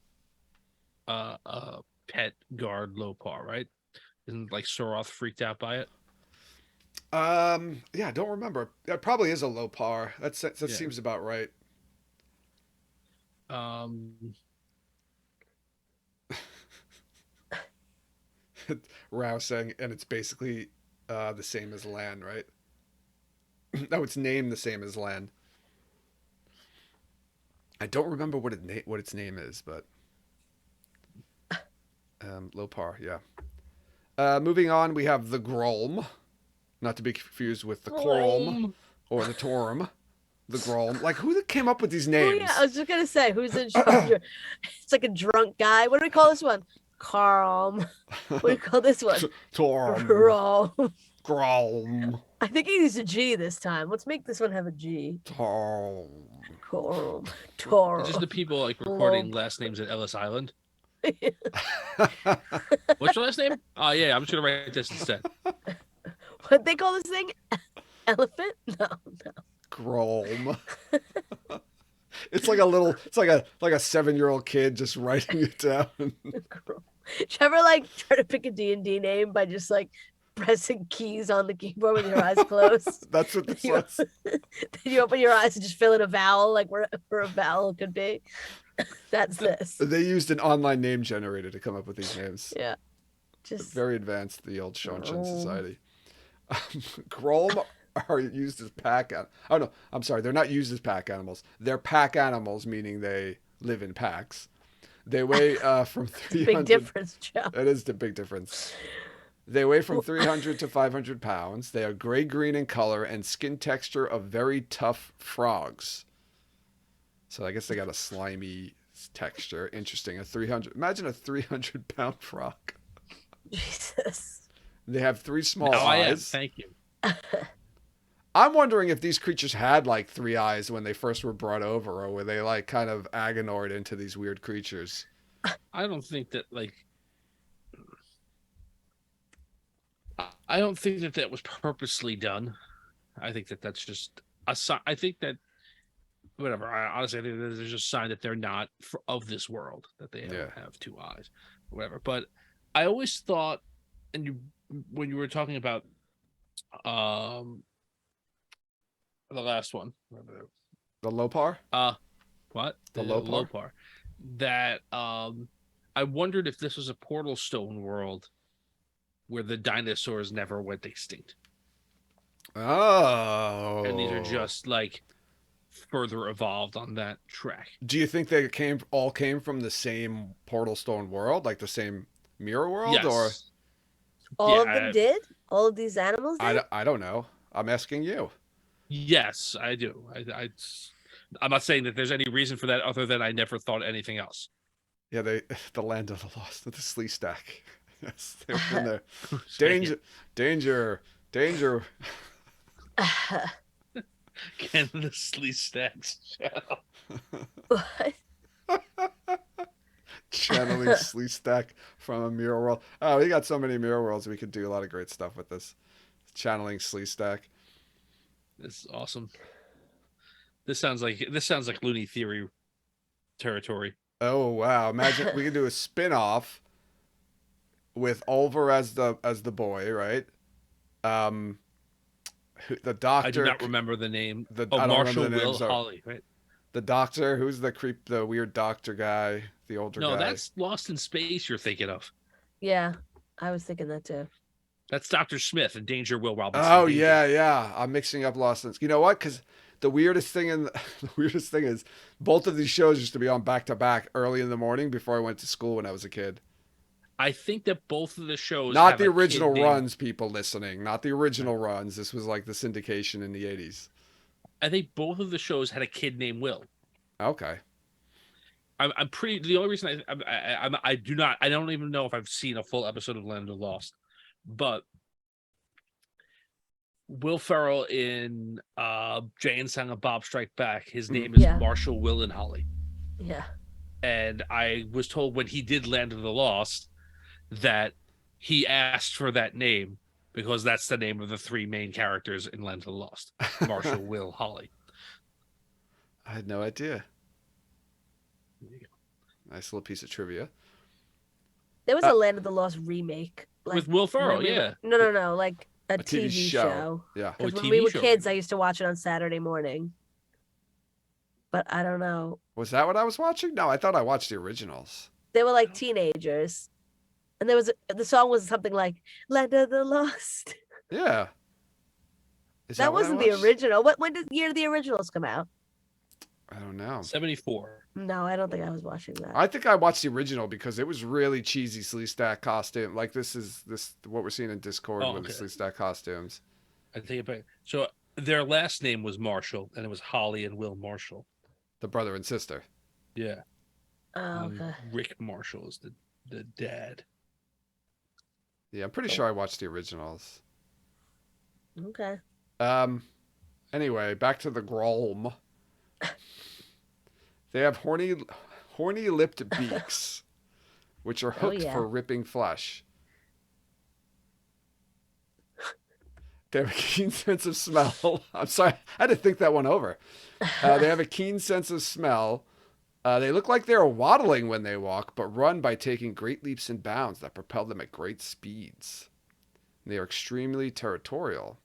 a pet guard Lopar, right? Isn't like Soroth freaked out by it? Yeah, I don't remember. That probably is a Lopar. That Yeah. seems about right. Rao saying, and it's basically the same as Lan, right? No, it's named the same as Lan. I don't remember what its name is, but Lopar, yeah. Moving on, we have the Grolm, not to be confused with the Corlm or the Torm. The Grolm. Like, who came up with these names? Oh yeah, I was just gonna say, who's in charge? It's like a drunk guy. What do we call this one? Carl. What do we call this one? Torm. Grolm. Grolm. I think he needs a G this time. Let's make this one have a G. Torm. Corm. It's Tor. just the people like recording last names at Ellis Island. What's your last name? Oh yeah, I'm just gonna write this instead. What they call this thing? Elephant? No. Grolm. It's like a 7-year-old kid just writing it down. Did you ever like try to pick a D&D name by just like pressing keys on the keyboard with your eyes closed? That's what this was. Then you open your eyes and just fill in a vowel, like where a vowel could be. That's this. They used an online name generator to come up with these names. Yeah. Just Very advanced, the old Seanchan Grolm. society. Grolm are used as oh no, I'm sorry, they're not used as pack animals. They're pack animals, meaning they live in packs. They weigh from 300. big difference, Joe. It is the big difference. They weigh from 300 to 500 pounds. They are gray-green in color and skin texture of very tough frogs. So I guess they got a slimy texture. Interesting. Imagine a 300-pound frog. Jesus. They have 3 small Oh, I am. eyes. Thank you. I'm wondering if these creatures had like 3 eyes when they first were brought over, or were they like kind of aganoid into these weird creatures? I don't think that like. I don't think that was purposely done. I think that that's just a sign. I think that whatever. Honestly, I think that there's just a sign that they're not of this world. That they don't have 2 eyes, or whatever. But I always thought, and when you were talking about the last one, The Lopar? what The Lopar? Lopar, that I wondered if this was a portal stone world where the dinosaurs never went extinct. Oh. And these are just like further evolved on that track. Do you think they all came from the same portal stone world, like the same mirror world? Yes. Or All of them did? All of these animals did? I don't know. I'm asking you. Yes, I do. I'm not saying that there's any reason for that other than I never thought anything else. Yeah, the land of the lost, the Slee Stack. Yes, they were in there. Danger. Can the Slee Stacks channel? What? Channeling Slee Stack from a mirror world. Oh, we got so many mirror worlds. We could do a lot of great stuff with this. Channeling Slee Stack. This is awesome. This sounds like Looney Theory territory. Oh wow! Imagine we could do a spin-off with Oliver as the boy, right? The doctor. I do not remember the name. I don't remember Marshall the Will names. Holly, right? The doctor, who's the weird doctor guy, the older No, guy. that's Lost in Space you're thinking of. Yeah, I was thinking that too. That's Dr. Smith and Danger Will Robinson. Oh Danger. yeah. I'm mixing up Lost in. You know what? Because the weirdest thing the weirdest thing is both of these shows used to be on back to back early in the morning before I went to school when I was a kid. I think that both of the shows Not have the a original kid named- runs, people listening. Not the original runs. This was like the syndication in the 80s. I think both of the shows had a kid named Will. Okay. I'm pretty. The only reason I don't even know if I've seen a full episode of Land of the Lost, but Will Ferrell in Jay and Silent Bob Strike Back. His name is Yeah. Marshall Will and Holly. Yeah. And I was told when he did Land of the Lost that he asked for that name because that's the name of the three main characters in Land of the Lost: Marshall, Will, Holly. I had no idea. There you go. Nice little piece of trivia. There was a Land of the Lost remake. With Will Ferrell, when we yeah. were- No, like a TV TV show. show. Yeah. Oh, a Because when TV we were show. kids, I used to watch it on Saturday morning. But I don't know. Was that what I was watching? No, I thought I watched the originals. They were like teenagers. And the song was something like Land of the Lost. Yeah. Is That what I wasn't the watched? original. When did the originals come out? I don't know. 74. No, I don't think I was watching that. I think I watched the original because it was really cheesy Sleestak costume. Like this what we're seeing in Discord Oh, with the okay. Sleestak costumes. I take it back. So their last name was Marshall, and it was Holly and Will Marshall. The brother and sister. Yeah. Oh, okay. Rick Marshall is the dad. Yeah, I'm pretty sure I watched the originals. Okay. Anyway, back to the Grolm. They have horny-lipped beaks, which are hooked yeah. for ripping flesh. They have a keen sense of smell. I'm sorry, I had to think that one over. They have a keen sense of smell. They look like they're waddling when they walk, but run by taking great leaps and bounds that propel them at great speeds. They are extremely territorial.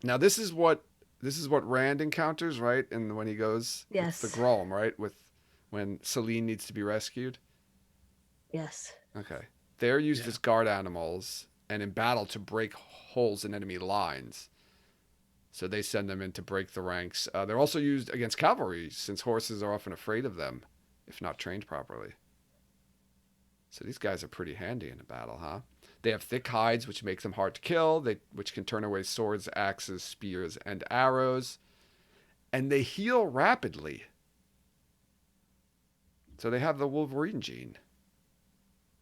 Now, this is what Rand encounters, right? And when he goes, Yes. it's the Grolm, right? When Celine needs to be rescued. Yes. Okay. They're used as guard animals and in battle to break holes in enemy lines. So they send them in to break the ranks. They're also used against cavalry, since horses are often afraid of them, if not trained properly. So these guys are pretty handy in a battle, huh? They have thick hides, which make them hard to kill, which can turn away swords, axes, spears, and arrows. And they heal rapidly. So they have the Wolverine gene.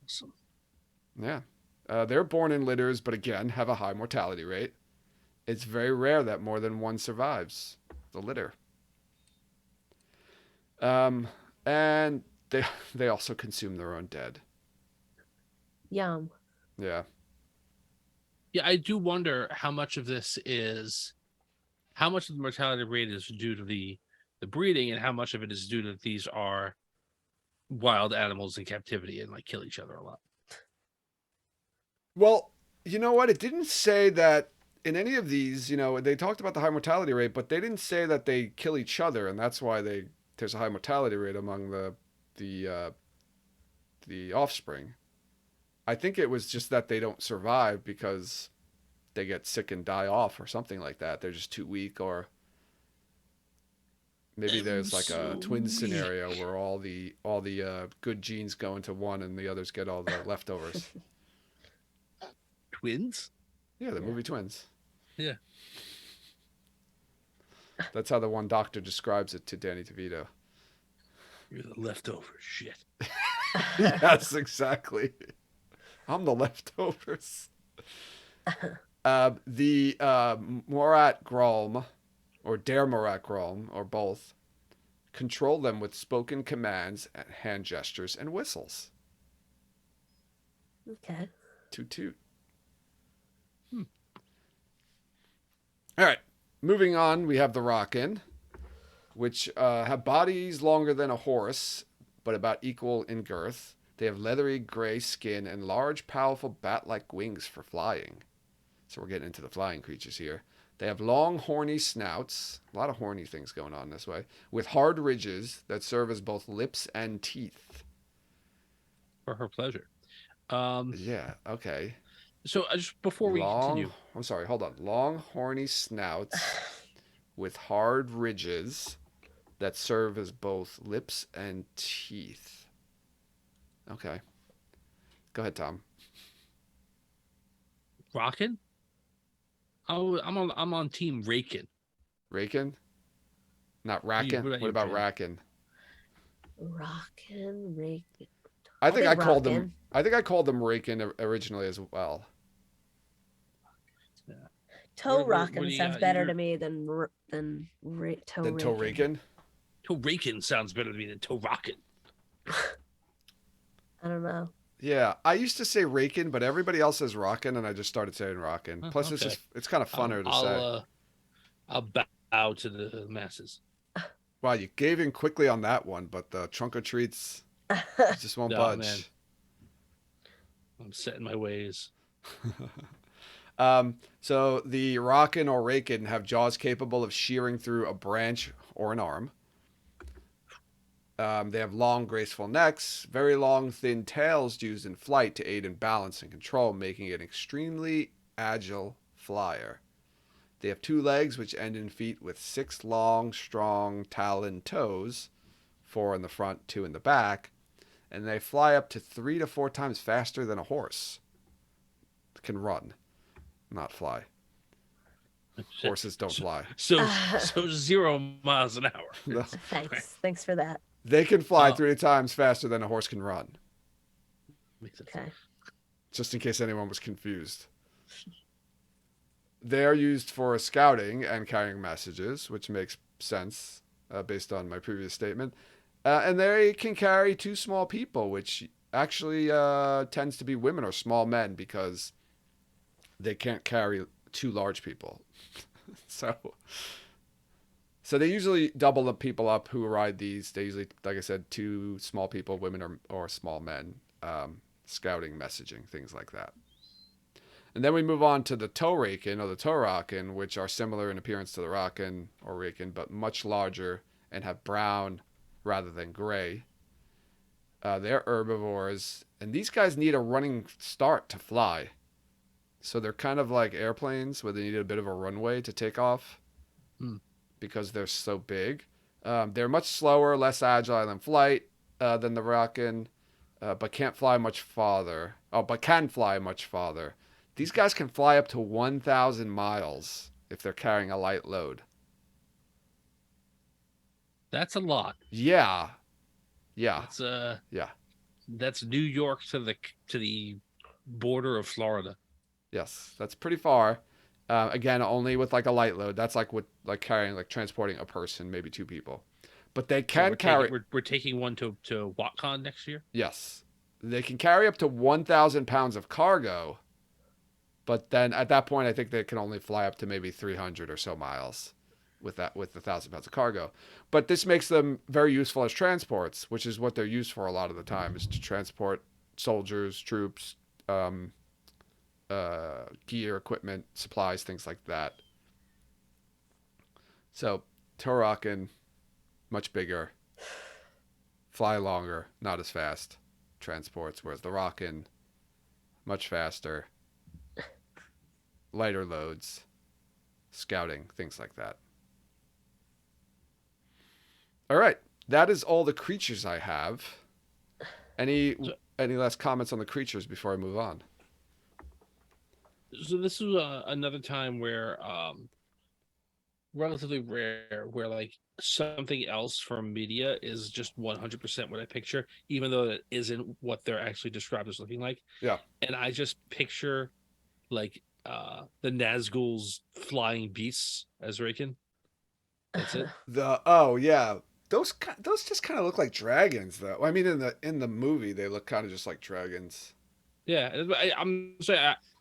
Awesome. Yeah. They're born in litters, but again, have a high mortality rate. It's very rare that more than one survives the litter. And they also consume their own dead. Yum. Yeah. Yeah, I do wonder how much of the mortality rate is due to the breeding and how much of it is due to these are wild animals in captivity and like kill each other a lot. Well, you know what? It didn't say that in any of these, they talked about the high mortality rate, but they didn't say that they kill each other, and that's why there's a high mortality rate among the offspring. I think it was just that they don't survive because they get sick and die off or something like that. They're just too weak, or maybe there's like a twin scenario where all the good genes go into one and the others get all the leftovers. Twins? Yeah, the movie Twins. Yeah. That's how the one doctor describes it to Danny DeVito. You're the leftover shit. Yes, exactly. I'm the leftovers. The Morat Grolm, or Der Morat Grolm, or both, control them with spoken commands, and hand gestures, and whistles. Okay. Toot toot. All right, moving on, we have the Rockin', which have bodies longer than a horse, but about equal in girth. They have leathery gray skin and large, powerful bat-like wings for flying. So we're getting into the flying creatures here. They have long, horny snouts. A lot of horny things going on this way. With hard ridges that serve as both lips and teeth. For her pleasure. Yeah, okay. So just before we Long, continue, I'm sorry, hold on. Long, horny snouts with hard ridges that serve as both lips and teeth. Okay. Go ahead, Tom. rockin'. I'm on team rakin'. Rakin? Not What rackin? about What you, about Jen? rackin? Rockin', rakin'. I think I called them. rockin'. I think I called them rakin originally as well. Yeah. Toe What rockin' do you sounds got? toe Then toe rakin'. rakin. Toe rakin' sounds better to me than toe rockin'. I don't know. Yeah, I used to say rakin, but everybody else says rockin, and I just started saying rockin. Oh, Plus, okay. it's kind of funner to say. I'll bow to the masses. Wow, you gave in quickly on that one, but the trunk or treats just won't No, budge. man. I'm set in my ways. So the rockin or rakin have jaws capable of shearing through a branch or an arm. They have long, graceful necks, very long, thin tails used in flight to aid in balance and control, making it an extremely agile flyer. They have 2 legs, which end in feet, with 6 long, strong, taloned toes, 4 in the front, 2 in the back, and they fly up to 3 to 4 times faster than a horse. Can run, not fly. Horses don't fly. So 0 miles an hour. No. Thanks for that. They can fly 3 times faster than a horse can run. Makes sense. Okay. Just in case anyone was confused. They are used for scouting and carrying messages, which makes sense based on my previous statement. And they can carry 2 small people, which actually tends to be women or small men because they can't carry 2 large people. So they usually double the people up who ride these. They usually, like I said, 2 small people, women or small men, scouting, messaging, things like that. And then we move on to the toe rakin or the toe rockin, which are similar in appearance to the rockin or rakin, but much larger and have brown rather than gray. They're herbivores, and these guys need a running start to fly. So they're kind of like airplanes where they need a bit of a runway to take off because they're so big. They're much slower, less agile in flight than the rockin, but can't fly much farther. Oh, but can fly much farther. These guys can fly up to 1,000 miles if they're carrying a light load. That's a lot. Yeah. That's Yeah. That's New York to the border of Florida. Yes, that's pretty far. Again, only with like a light load. That's like carrying, like transporting a person, maybe 2 people. But they can carry. We're taking one to WatCon next year. Yes, they can carry up to 1,000 pounds of cargo. But then at that point, I think they can only fly up to maybe 300 or so miles with the 1,000 pounds of cargo. But this makes them very useful as transports, which is what they're used for a lot of the time, is to transport soldiers, troops, gear, equipment, supplies, things like that. So toe rockin, much bigger, fly longer, not as fast, transports, whereas the rockin, much faster, lighter loads, scouting, things like that. All right, that is all the creatures I have. Any last comments on the creatures before I move on? So this is another time where relatively rare where like something else from media is just 100% what I picture, even though it isn't what they're actually described as looking like. Yeah. And I just picture like the Nazgul's flying beasts as Raken. That's it. Those just kind of look like dragons, though. I mean, in the movie, they look kind of just like dragons. Yeah, I'm sorry.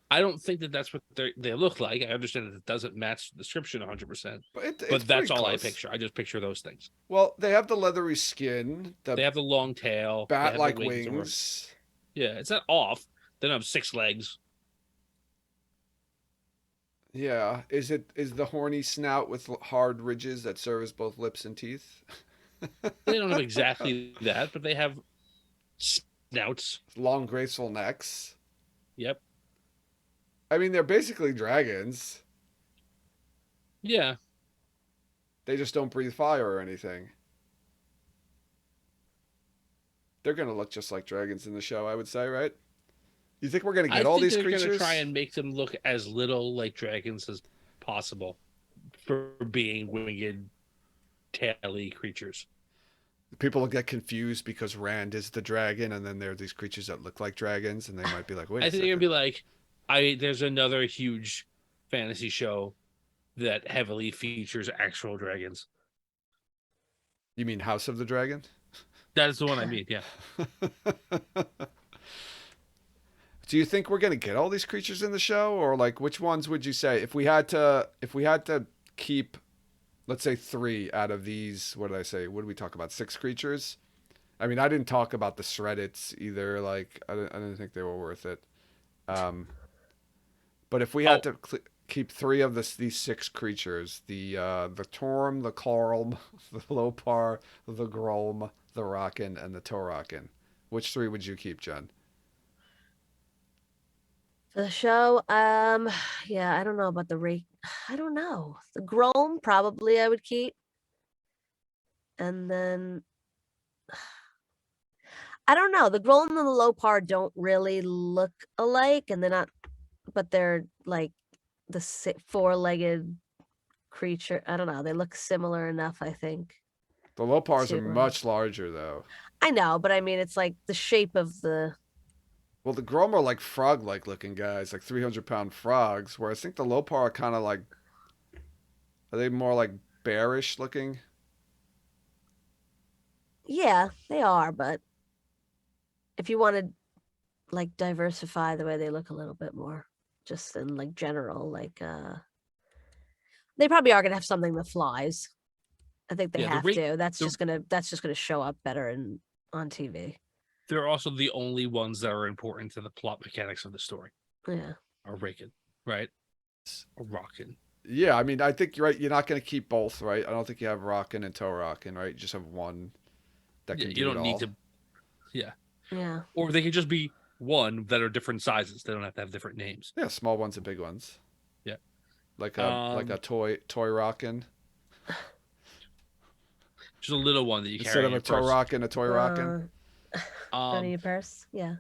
I don't think that's what they look like. I understand that it doesn't match the description 100%, but that's all I picture. I just picture those things. Well, they have the leathery skin. They have the long tail, bat-like the wings. Yeah, it's not off. They don't have 6 legs. Yeah. Is the horny snout with hard ridges that serve as both lips and teeth? They don't have exactly that, but they have snouts. Long, graceful necks. Yep. I mean, they're basically dragons. Yeah. They just don't breathe fire or anything. They're gonna look just like dragons in the show, I would say, right? You think we're gonna I get all think these they're going to try creatures? and make them look as little like dragons as possible for being winged, taily creatures. People will get confused because Rand is the dragon, and then there are these creatures that look like dragons, and they might be like, "Wait I a think they're going second, to be like, there's another huge fantasy show that heavily features actual dragons. you mean House of the Dragon?" That is the one I mean. Yeah. Do you think we're gonna get all these creatures in the show, or like which ones would you say if we had to keep, let's say, three out of these? What did I say? What did we talk about? Six creatures. I mean, I didn't talk about the Shreddits either. Like, I didn't think they were worth it. Um, but if we had Oh, to keep three of these six creatures, the Torm, the Carlm, the Lopar, the Grolm, the Rockin, and the Torakin, which three would you keep, Jen? For the show, yeah, I don't know about the rate. I don't know. The Grolm probably I would keep. And then I don't know. The Grolm and the Lopar don't really look alike, and they're not, but they're like the four-legged creature. I don't know. They look similar enough, I think. The Lopars are To much larger, though. I know, but I mean, it's like the shape of the. Well, the Grom are like frog-like looking guys, like 300-pound frogs, where I think the Lopar are kind of like, are they more like bearish looking? Yeah, they are, but if you want to like diversify the way they look a little bit more, just in like general, like they probably are gonna have something that flies. I think they yeah. have to. The That's just gonna show up better in on TV. they're also the only ones that are important to the plot mechanics of the story. Yeah. Are Raken, right? Or Rockin. Yeah, I mean, I think you're right. You're not going to keep both, right? I don't think you have Rockin' and Torakin, right? You just have one that Yeah, can you do it don't need all. to. Yeah, Yeah. or they could just be one that are different sizes. They don't have to have different names. Yeah, small ones and big ones, Yeah. like a toy Rockin'. Just a little one that you Instead carry of in a your toe purse. rockin', a toy rockin'. Down in Um, your purse. Yeah.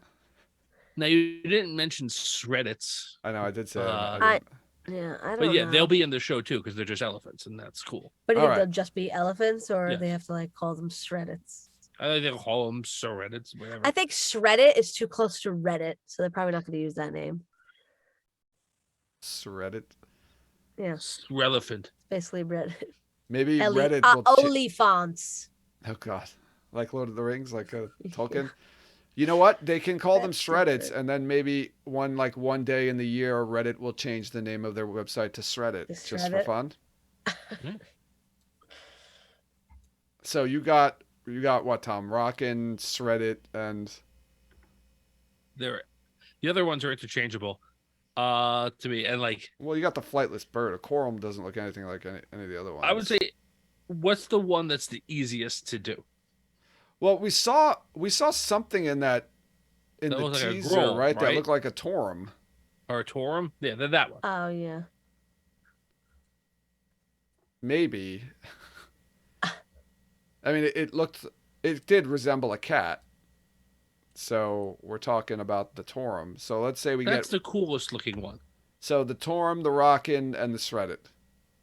Now you didn't mention Shreddits, I know I did say that. I I didn't. yeah, I but don't yeah, they'll know. be in the show too because they're just elephants, and that's cool. But do you All think right. they'll just be elephants or they Yes, have to like call them shreddits? I think they'll call them Shreddits, whatever. I think shreddit is too close to Reddit, so they're probably not gonna use that name. Reddit. Yeah. Relevant. Basically Reddit. Maybe Reddit will. Olifants. Oh God, like Lord of the Rings, like a Tolkien. You know what? They can call them That's Shreddits, stupid. and then maybe one day in the year, Reddit will change the name of their website to Shreddit, To just for Shreddit. fun. Yeah. So you got what, Tom? Rockin', Shreddit, and They're the other ones are interchangeable. To me, and like well, you got the flightless bird. A corum doesn't look anything like any of the other I would ones. say, what's the one that's the easiest to do? Well, we saw something in That the looks like a teaser, Grolm, right? That right? looked like a torum. Or a Torum? Yeah, they're that one. Oh yeah. Maybe. I mean, it did resemble a cat. So we're talking about the torum. So let's say we That's get the coolest looking one. so the torum, the rockin', and the shredded.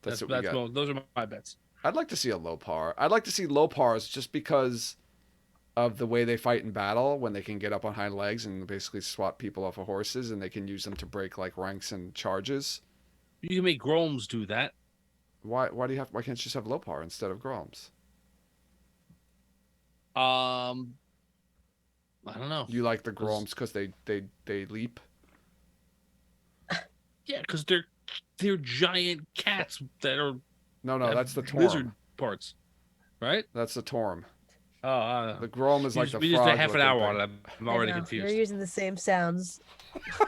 That's what we got. Those are my bets. I'd like to see a Lopar. I'd like to see Lopars just because of the way they fight in battle when they can get up on hind legs and basically swat people off of horses, and they can use them to break like ranks and charges. You can make Groms do that. Why can't you just have Lopar instead of Groms? Um, I don't know. You like the 'Cause- Groms because they leap? Yeah, because they're giant cats that are No, have that's the lizard Torum. parts, right? That's the Torum. The grolm is like the we just did frog half an looking hour thing. on it. I'm I already know. You're confused. using the same sounds,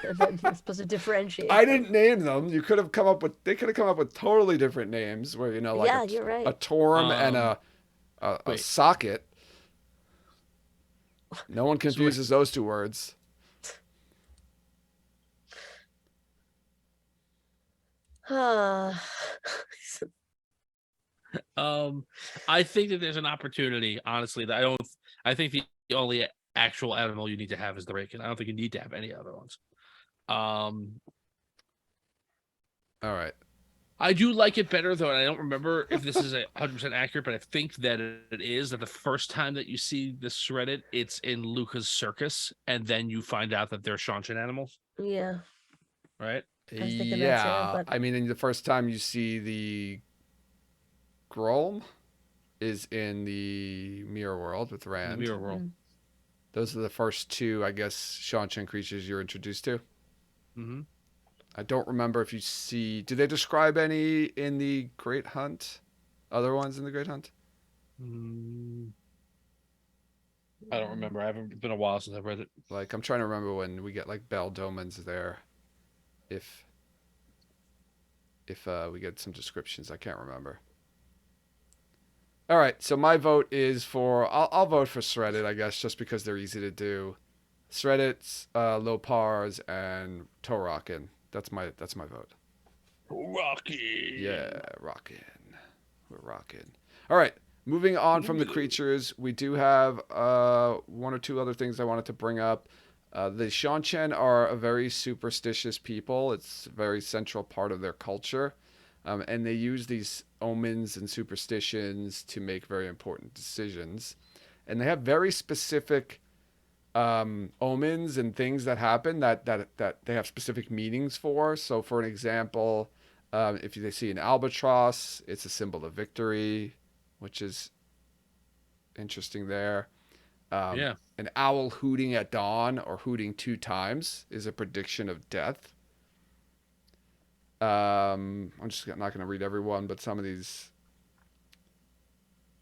and then you're supposed to differentiate. I them. didn't name them. You could have come up with. They could have come up with totally different names. Where like Yeah, you're a right. torm and a Wait. socket. No one So wait, confuses those two words. I think that there's an opportunity, honestly, that I don't. I think the only actual animal you need to have is the raken. I don't think you need to have any other ones. Um, All right. I do like it better though, and I don't remember if this is 100% accurate, but I think that it is that the first time that you see this shredded, it's in Luca's circus, and then you find out that they're Seanchan animals, Yeah, right? I was thinking that too, Yeah, but I mean, the first time you see the grolm is in the mirror world with In the Rand. mirror world. Those are the first two, I guess, Seanchan creatures you're introduced to. Mm-hmm. I don't remember if you see. Do they describe any in the Great Hunt? Other ones in the Great Hunt? Mm, I don't remember. I haven't it's been a while since I've read it. Like, I'm trying to remember when we get like Bell Domans there. If we get some descriptions, I can't remember. All right, so my vote is for. I'll vote for Shredded, I guess, just because they're easy to do. Shredded, Lopars, and Torakin. That's my vote. Rocky. Yeah, rockin'. We're rocking. All right, moving on from the creatures, we do have one or two other things I wanted to bring up. The Seanchan are a very superstitious people. It's a very central part of their culture. And they use these omens and superstitions to make very important decisions. And they have very specific omens and things that happen that they have specific meanings for. So, for an example, if they see an albatross, it's a symbol of victory, which is interesting there. Yeah. An owl hooting at dawn or hooting 2 times is a prediction of death. I'm just not going to read every one, but some of these.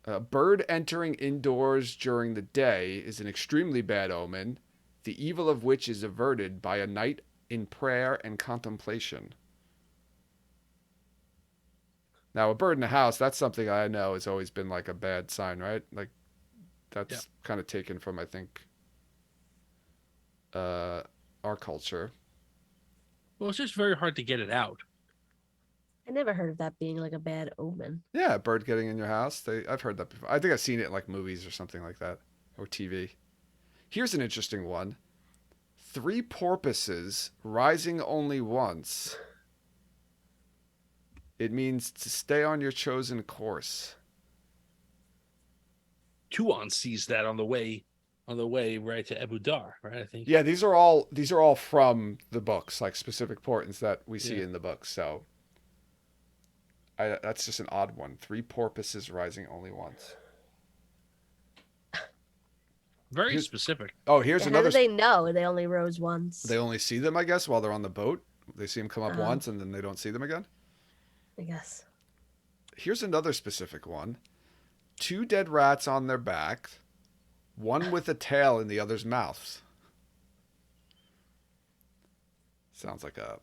A bird entering indoors during the day is an extremely bad omen, the evil of which is averted by a night in prayer and contemplation. Now, a bird in a house, that's something I know has always been like a bad sign, right? Like, that's kind of taken from, I think, our culture. Well, it's just very hard to get it out. I never heard of that being like a bad omen. Yeah, a bird getting in your house. I've heard that before. I think I've seen it in like movies or something like that, or TV. Here's an interesting one. 3 porpoises rising only once. It means to stay on your chosen course. Tuon sees that on the way right to Abu Dar, right? I think. Yeah, these are all from the books, like specific portents that we see Yeah. in the books. So that's just an odd one. 3 porpoises rising only once. Very specific. Oh, here's How another. do they know they only rose once? They only see them, I guess, while they're on the boat. They see them come up Oh. once, and then they don't see them again. I guess. Here's another specific one. 2 dead rats on their back, one with a tail in the other's mouth. Sounds like a...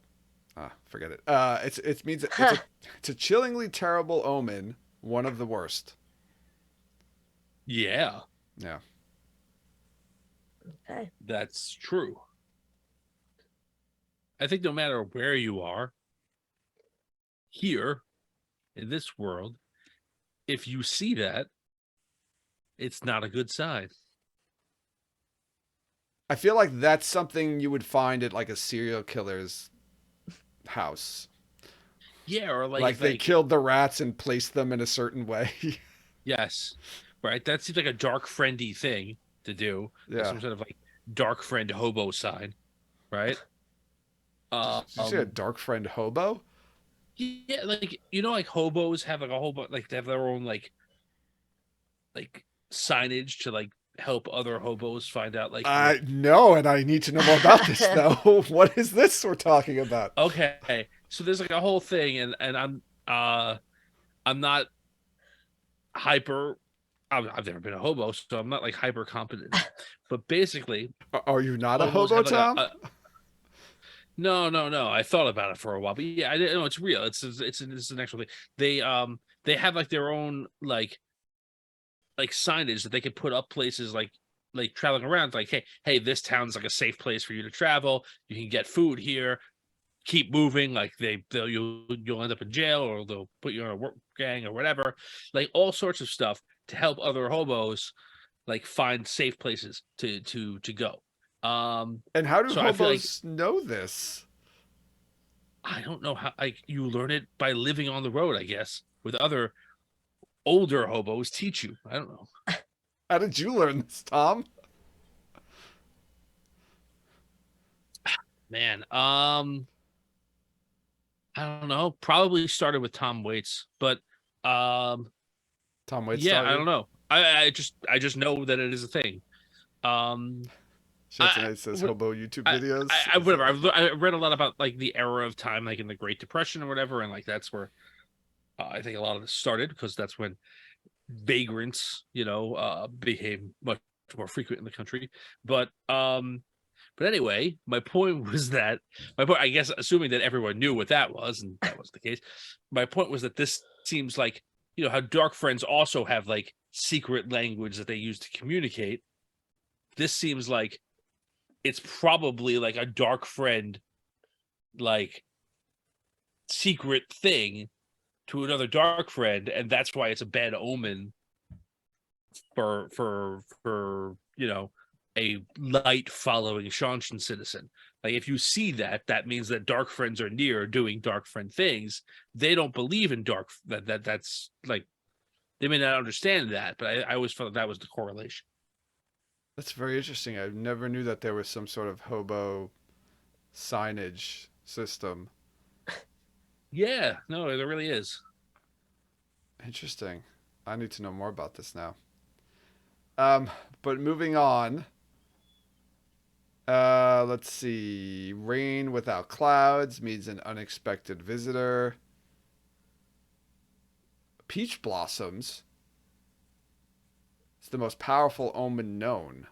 forget it. It means it's a chillingly terrible omen, one of the worst. Yeah, Yeah. Okay. that's true. I think no matter where you are, here in this world, if you see that, it's not a good sign. I feel like that's something you would find at like a serial killer's house. Yeah, or Like they killed the rats and placed them in a certain way. yes, right. That seems like a dark friendy thing to do. Like Yeah. some sort of like dark friend hobo sign, right? Did you say a dark friend hobo? Yeah, like like hobos have like a whole bunch, like they have their own like signage to like help other hobos find out like No, and I need to know more about this though. What is this we're talking about? okay, so there's like a whole thing, and I'm not hyper I've never been a hobo, so I'm not like hyper competent. But basically, Are you not a hobos hobo, have like Tom? no, no, no. I thought about it for a while, but yeah, I didn't know it's real. It's an actual thing. They have like their own like signage that they could put up places like traveling around. Like, hey, this town's like a safe place for you to travel. You can get food here. Keep moving. Like you'll end up in jail, or they'll put you in a work gang or whatever. Like all sorts of stuff to help other hobos like find safe places to go. And how do So I feel like hobos know this? I don't know how like you learn it by living on the road, I guess, with other older hobos teach you. I don't know. How did you learn this, Tom? Man, I don't know. Probably started with Tom Waits, but um Tom Waits yeah, taught I you? don't know. I just know that it is a thing. Um I Shannon says what hobo YouTube I, videos. whatever. I read a lot about like the era of time, like in the Great Depression or whatever, and like that's where I think a lot of this started because that's when vagrants, became much more frequent in the country. But anyway, my point was that my point, I guess, assuming that everyone knew what that was, and that was the case. My point was that this seems like how dark friends also have like secret language that they use to communicate. This seems like it's probably like a dark friend like secret thing to another dark friend, and that's why it's a bad omen for a light following Seanchan citizen. Like if you see that, that means that dark friends are near doing dark friend things. They don't believe in that's like they may not understand that, but I always felt that was the correlation. That's very interesting. I never knew that there was some sort of hobo signage system. Yeah, no, there really is. Interesting. I need to know more about this now. Um, but moving on. Let's see. Rain without clouds means an unexpected visitor. Peach blossoms. It's the most powerful omen known.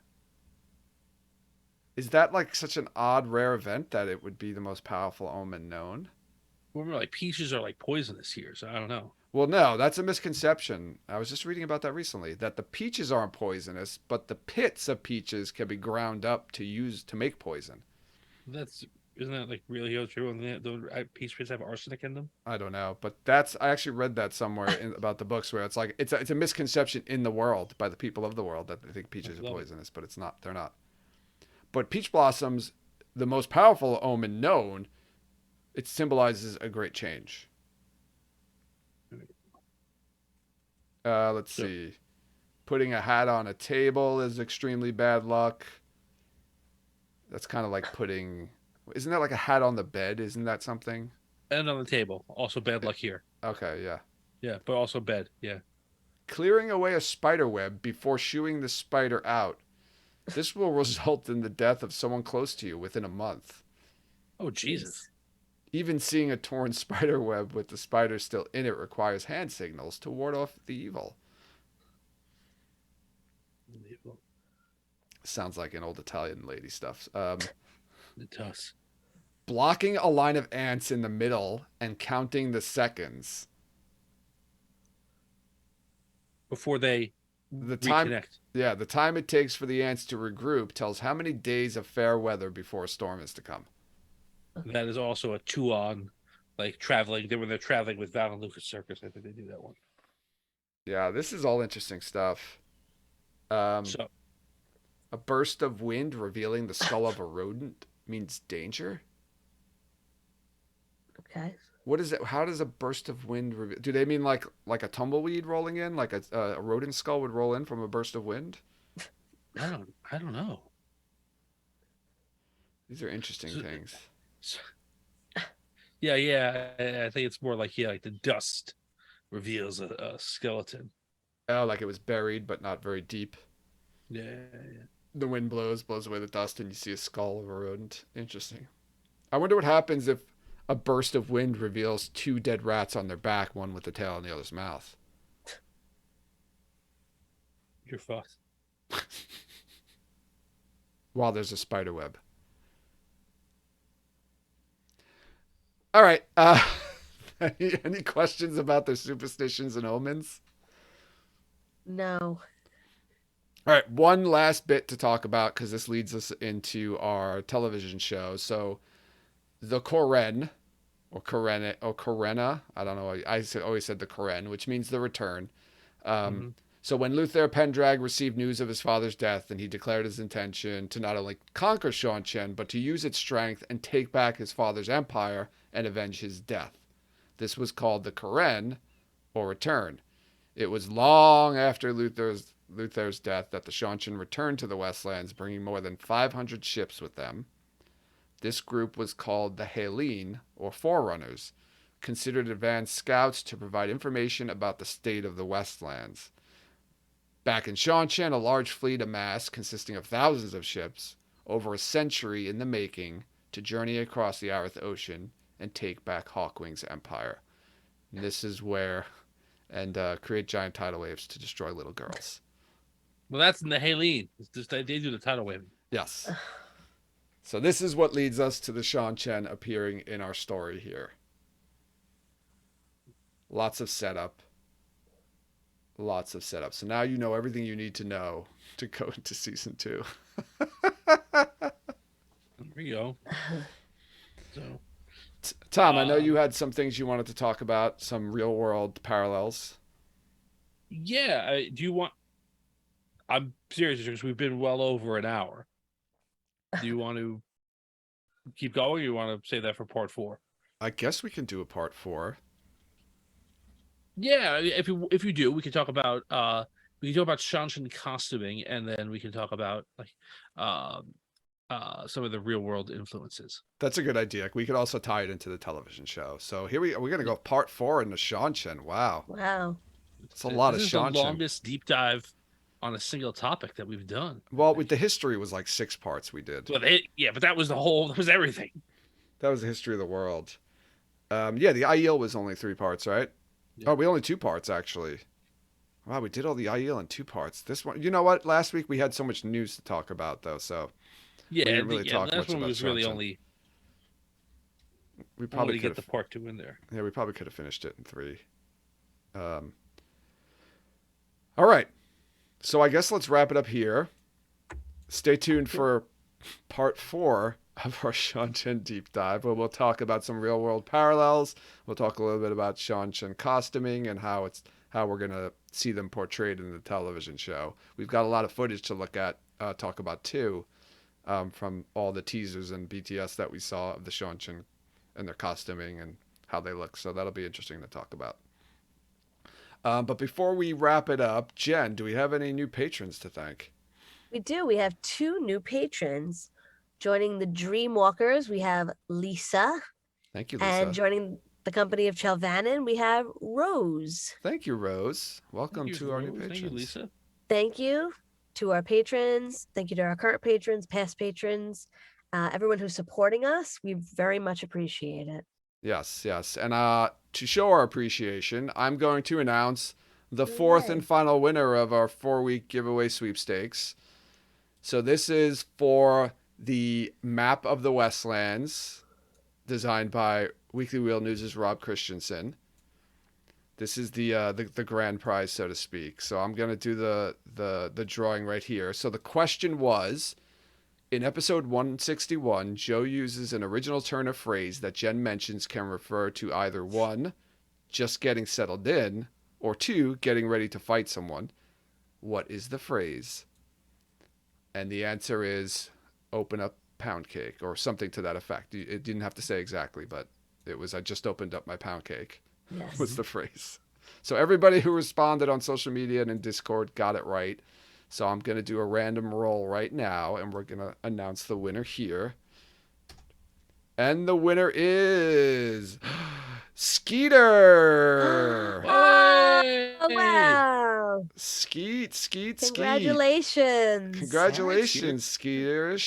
Is that like such an odd, rare event that it would be the most powerful omen known? Remember, like peaches are like poisonous here, so I don't know. Well, no, that's a misconception. I was just reading about that recently. That the peaches aren't poisonous, but the pits of peaches can be ground up to use to make poison. That's isn't that like really true? And the peach trees have arsenic in them. I don't know, but that's I actually read that somewhere about the books where it's like it's a misconception in the world by the people of the world that they think I peaches are love it. poisonous, but it's not. They're not. But peach blossoms, the most powerful omen known, it symbolizes a great change. Let's So see. Putting a hat on a table is extremely bad luck. That's kind of like putting. Isn't that like a hat on the bed? Isn't that something? and on the table, also bad luck here. Okay, yeah. Yeah, but also bed. Yeah. Clearing away a spider web before shooing the spider out. This will result in the death of someone close to you within a month. Oh Jeez. Jesus. Even seeing a torn spider web with the spider still in it requires hand signals to ward off the evil. Sounds like an old Italian lady stuff. It does. Blocking a line of ants in the middle and counting the seconds. Before they The time, reconnect. yeah, the time it takes for the ants to regroup tells how many days of fair weather before a storm is to come. That is also a two on like traveling. Then when they're traveling with Val and Lucas Circus, I think they do that one. Yeah, this is all interesting stuff. Um, So a burst of wind revealing the skull of a rodent means danger. Okay. What is it? How does a burst of wind reveal? Do they mean like a tumbleweed rolling in, like a rodent skull would roll in from a burst of wind? I don't know. These are interesting So, things. so- yeah. I think it's more like like the dust reveals a skeleton. Oh, like it was buried but not very deep. Yeah. The wind blows away the dust, and you see a skull of a rodent. Interesting. I wonder what happens if a burst of wind reveals two dead rats on their back, one with the tail in the other's mouth. You're fucked. While there's a spider web. All right. Any questions about their superstitions and omens? No. All right, one last bit to talk about because this leads us into our television show. So, the Koren, or Korena, I don't know. Always said the Koren, which means the return. Um, Mm-hmm. so, when Luther Pendrag received news of his father's death, and he declared his intention to not only conquer Seanchan, but to use its strength and take back his father's empire and avenge his death. This was called the Koren, or return. It was long after Luther's death that the Seanchan returned to the Westlands, bringing more than 500 ships with them. This group was called the Helene, or Forerunners, considered advanced scouts to provide information about the state of the Westlands. Back in Seanchan, a large fleet amassed, consisting of thousands of ships, over a century in the making, to journey across the Arith Ocean and take back Hawkwing's empire. And this is where, and create giant tidal waves to destroy little girls. Well, that's in the Helene. It's just, they do the tidal wave. Yes. So this is what leads us to the Seanchan appearing in our story here. Lots of setup. Lots of setup. So now you know everything you need to know to go into season 2. There you go. So, Tom, I know you had some things you wanted to talk about, some real world parallels. yeah. Do you want? I'm serious because we've been well over an hour. Do you want to keep going? Or you want to save that for part 4? I guess we can do a part 4. Yeah, if you do, we can talk about Seanchan costuming, and then we can talk about like some of the real world influences. That's a good idea. We could also tie it into the television show. So here we're going to go part 4 in the Seanchan. Wow. Wow. It's a lot of This is Seanchan. the longest deep dive on a single topic that we've done. Well, with the history was like 6 parts we did. But but that was that was everything. That was the history of the world. Yeah, the Aiel was only 3 parts, right? Yeah. Oh, we only 2 parts actually. Wow, we did all the Aiel in 2 parts. This one, you know what? Last week we had so much news to talk about though, so Yeah, we didn't really talk last much one about was really Seanchan. only We probably to get could the have. part 2 in there. Yeah, we probably could have finished it in 3. All right. So I guess let's wrap it up here. Stay tuned for part 4 of our Seanchan deep dive, where we'll talk about some real world parallels. We'll talk a little bit about Seanchan costuming and how we're gonna see them portrayed in the television show. We've got a lot of footage to look at, talk about too, from all the teasers and BTS that we saw of the Seanchan and their costuming and how they look. So that'll be interesting to talk about. But before we wrap it up, Jen, do we have any new patrons to thank? We do. We have 2 new patrons. Joining the Dreamwalkers, we have Lisa. Thank you, Lisa. And joining the company of Chelvannon, we have Rose. Thank you, Rose. Welcome to our new patrons. Thank you, Lisa. Thank you to our patrons. Thank you to our current patrons, past patrons, everyone who's supporting us. We very much appreciate it. Yes, yes. And to show our appreciation, I'm going to announce the 4th and final winner of our 4-week giveaway sweepstakes. So this is for the map of the Westlands, designed by Weekly Wheel News' Rob Christensen. This is the grand prize, so to speak. So I'm going to do the drawing right here. So the question was, in episode 161, Joe uses an original turn of phrase that Jen mentions can refer to either 1, just getting settled in, or 2, getting ready to fight someone. What is the phrase? And the answer is open up pound cake, or something to that effect. It didn't have to say exactly, but it was I just opened up my pound cake. Yes. Was the phrase. So everybody who responded on social media and in Discord got it right. So I'm going to do a random roll right now, and we're going to announce the winner here. And the winner is Skeeter. Hey! Oh, wow. Skeet. Congratulations. Congratulations, Skeeter,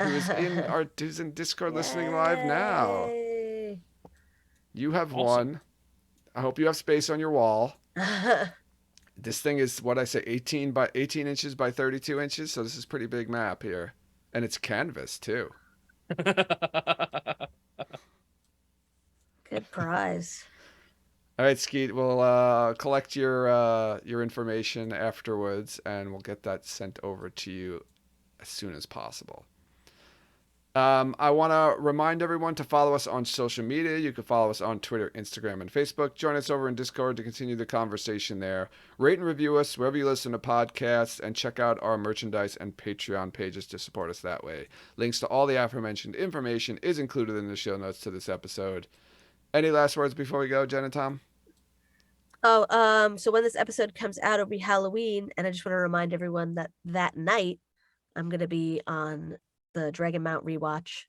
who's in Discord listening live now. Yay. You have Awesome. won. I hope you have space on your wall. This thing is what I say, 18 inches by 32 inches. So this is pretty big map here, and it's canvas too. Good prize. All right, Skeet. We'll collect your information afterwards, and we'll get that sent over to you as soon as possible. I want to remind everyone to follow us on social media. You can follow us on Twitter, Instagram, and Facebook. Join us over in Discord to continue the conversation there. Rate and review us wherever you listen to podcasts, and check out our merchandise and Patreon pages to support us that way. Links to all the aforementioned information is included in the show notes to this episode. Any last words before we go, Jen and Tom? Oh, so when this episode comes out, it'll be Halloween, and I just want to remind everyone that that night I'm going to be on the Dragon Mount rewatch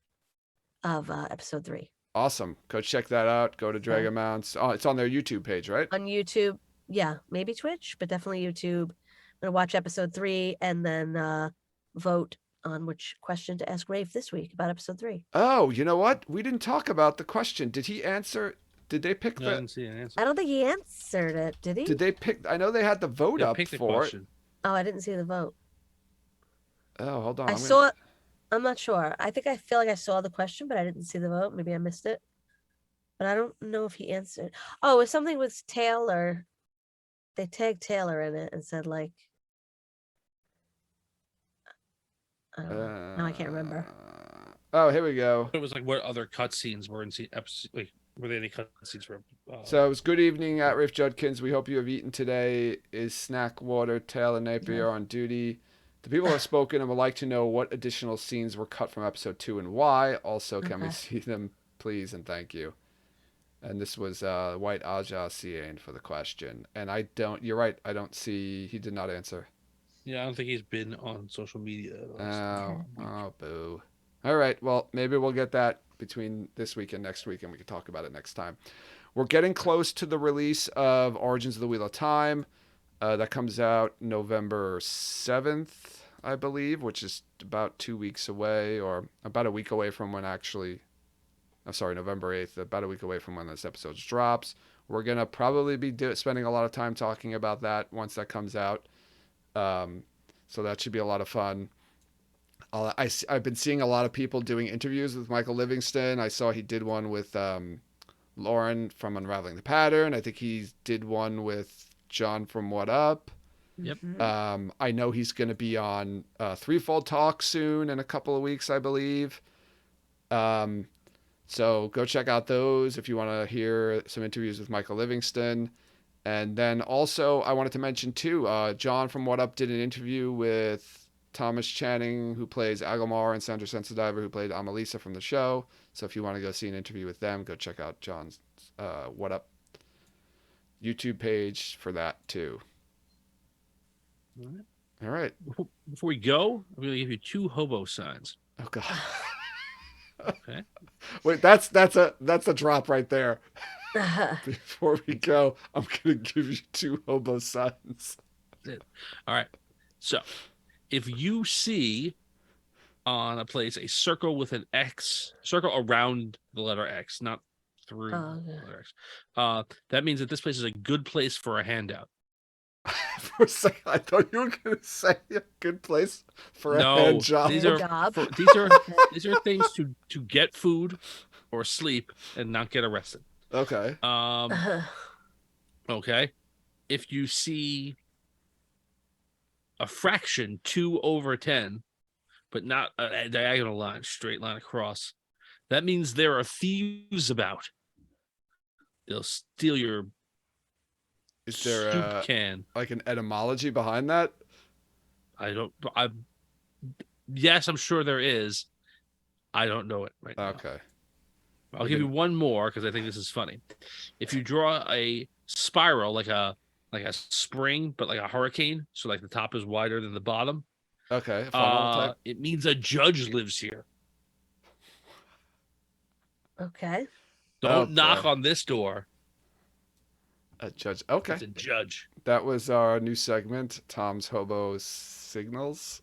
of episode 3 Awesome. Go check that out. Go to Dragon Mounts. Oh, it's on their YouTube page, right? on YouTube. Yeah, maybe Twitch, but definitely YouTube. I'm gonna watch episode 3 and then vote on which question to ask Rafe this week about episode 3. Oh, you know what? We didn't talk about the question. Did he answer? Did they pick No, I the? didn't see an answer. I don't think he answered it, did he? Did they pick? I know they had the vote Yeah, up pick the for it. question. Oh, I didn't see the vote. Oh, hold on. I saw it. I'm not sure. I feel like I saw the question, but I didn't see the vote. Maybe I missed it. But I don't know if he answered. Oh, it was something with Taylor. They tagged Taylor in it and said like, I don't know. No, I can't remember. Oh, here we go. It was like what other cutscenes were in episode? Like, were there any cutscenes for? So it was good evening at Rafe Judkins. We hope you have eaten today. Is Snack Water, Taylor Napier on duty? The people have spoken and would like to know what additional scenes were cut from episode 2 and why. Also, can we see them, please, and thank you. And this was White Aja Cian for the question. And I don't, you're right, I don't see, he did not answer. Yeah, I don't think he's been on social media. Oh, boo. All right, well, maybe we'll get that between this week and next week, and we can talk about it next time. We're getting close to the release of Origins of the Wheel of Time. That comes out November 7th, I believe, which is about 2 weeks away, or about a week away from when actually... I'm sorry, November 8th, about a week away from when this episode drops. We're going to probably be spending a lot of time talking about that once that comes out. So that should be a lot of fun. I've been seeing a lot of people doing interviews with Michael Livingston. I saw he did one with Lauren from Unraveling the Pattern. I think he did one with John from What Up. Yep. I know he's going to be on Threefold Talk soon in a couple of weeks, I believe. So go check out those if you want to hear some interviews with Michael Livingston. And then also I wanted to mention too, John from What Up did an interview with Thomas Channing, who plays Agomar, and Sandra Sensadiver, who played Amalisa from the show. So if you want to go see an interview with them, go check out John's What Up YouTube page for that too. All right. Before we go, I'm going to give you 2 hobo signs. Oh God. Okay. Wait, that's a drop right there. Before we go, I'm gonna give you 2 hobo signs. All right. So, if you see on a place a circle with an X, circle around the letter X, not through the letter X, that means that this place is a good place for a handout. For a second, I thought you were gonna say a good place for a hand job. These are things to get food or sleep and not get arrested. Okay. Okay. If you see a fraction 2/10, but not a diagonal line, straight line across, that means there are thieves about. They'll steal your Is there soup can. Like an etymology behind that? Yes, I'm sure there is. I don't know it right now. Okay. I'll give you one more because I think this is funny. If you draw a spiral like a spring, but like a hurricane, so like the top is wider than the bottom. Okay. Funnel type. It means a judge lives here. Okay. Don't knock on this door. A judge. Okay. It's a judge. That was our new segment, Tom's Hobo Signals.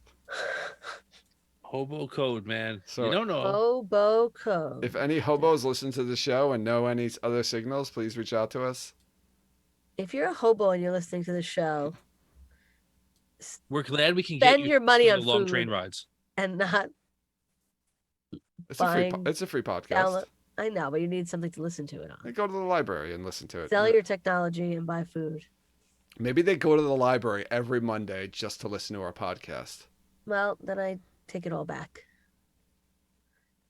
Hobo code, man. So you don't know. Hobo code. If any hobos listen to the show and know any other signals, please reach out to us. If you're a hobo and you're listening to the show, We're glad we can get spend you your money through on the long food train rides. and not It's buying. it's a free podcast. Download. I know, but you need something to listen to it on. They go to the library and listen to it. Sell your technology and buy food. Maybe they go to the library every Monday just to listen to our podcast. Well, then I take it all back.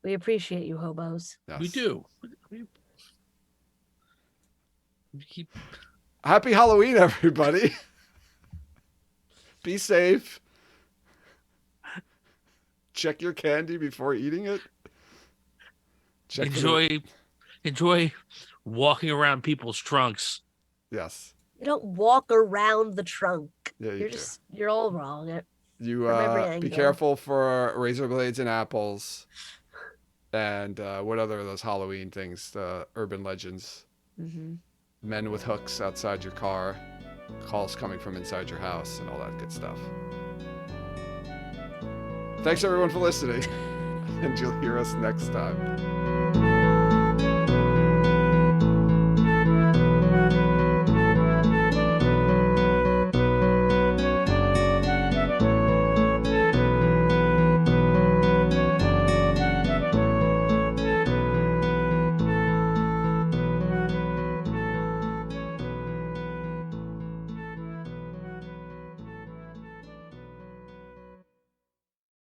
We appreciate you, hobos. Yes. We do. We keep... Happy Halloween, everybody. Be safe. Check your candy before eating it. Enjoy walking around people's trunks. Yes. You don't walk around the trunk. Yeah, You're all wrong. You From every be angle. careful for razor blades and apples. And what other of those Halloween things? The urban legends. Mm-hmm. Men with hooks outside your car. Calls coming from inside your house and all that good stuff. Thanks everyone for listening. And you'll hear us next time.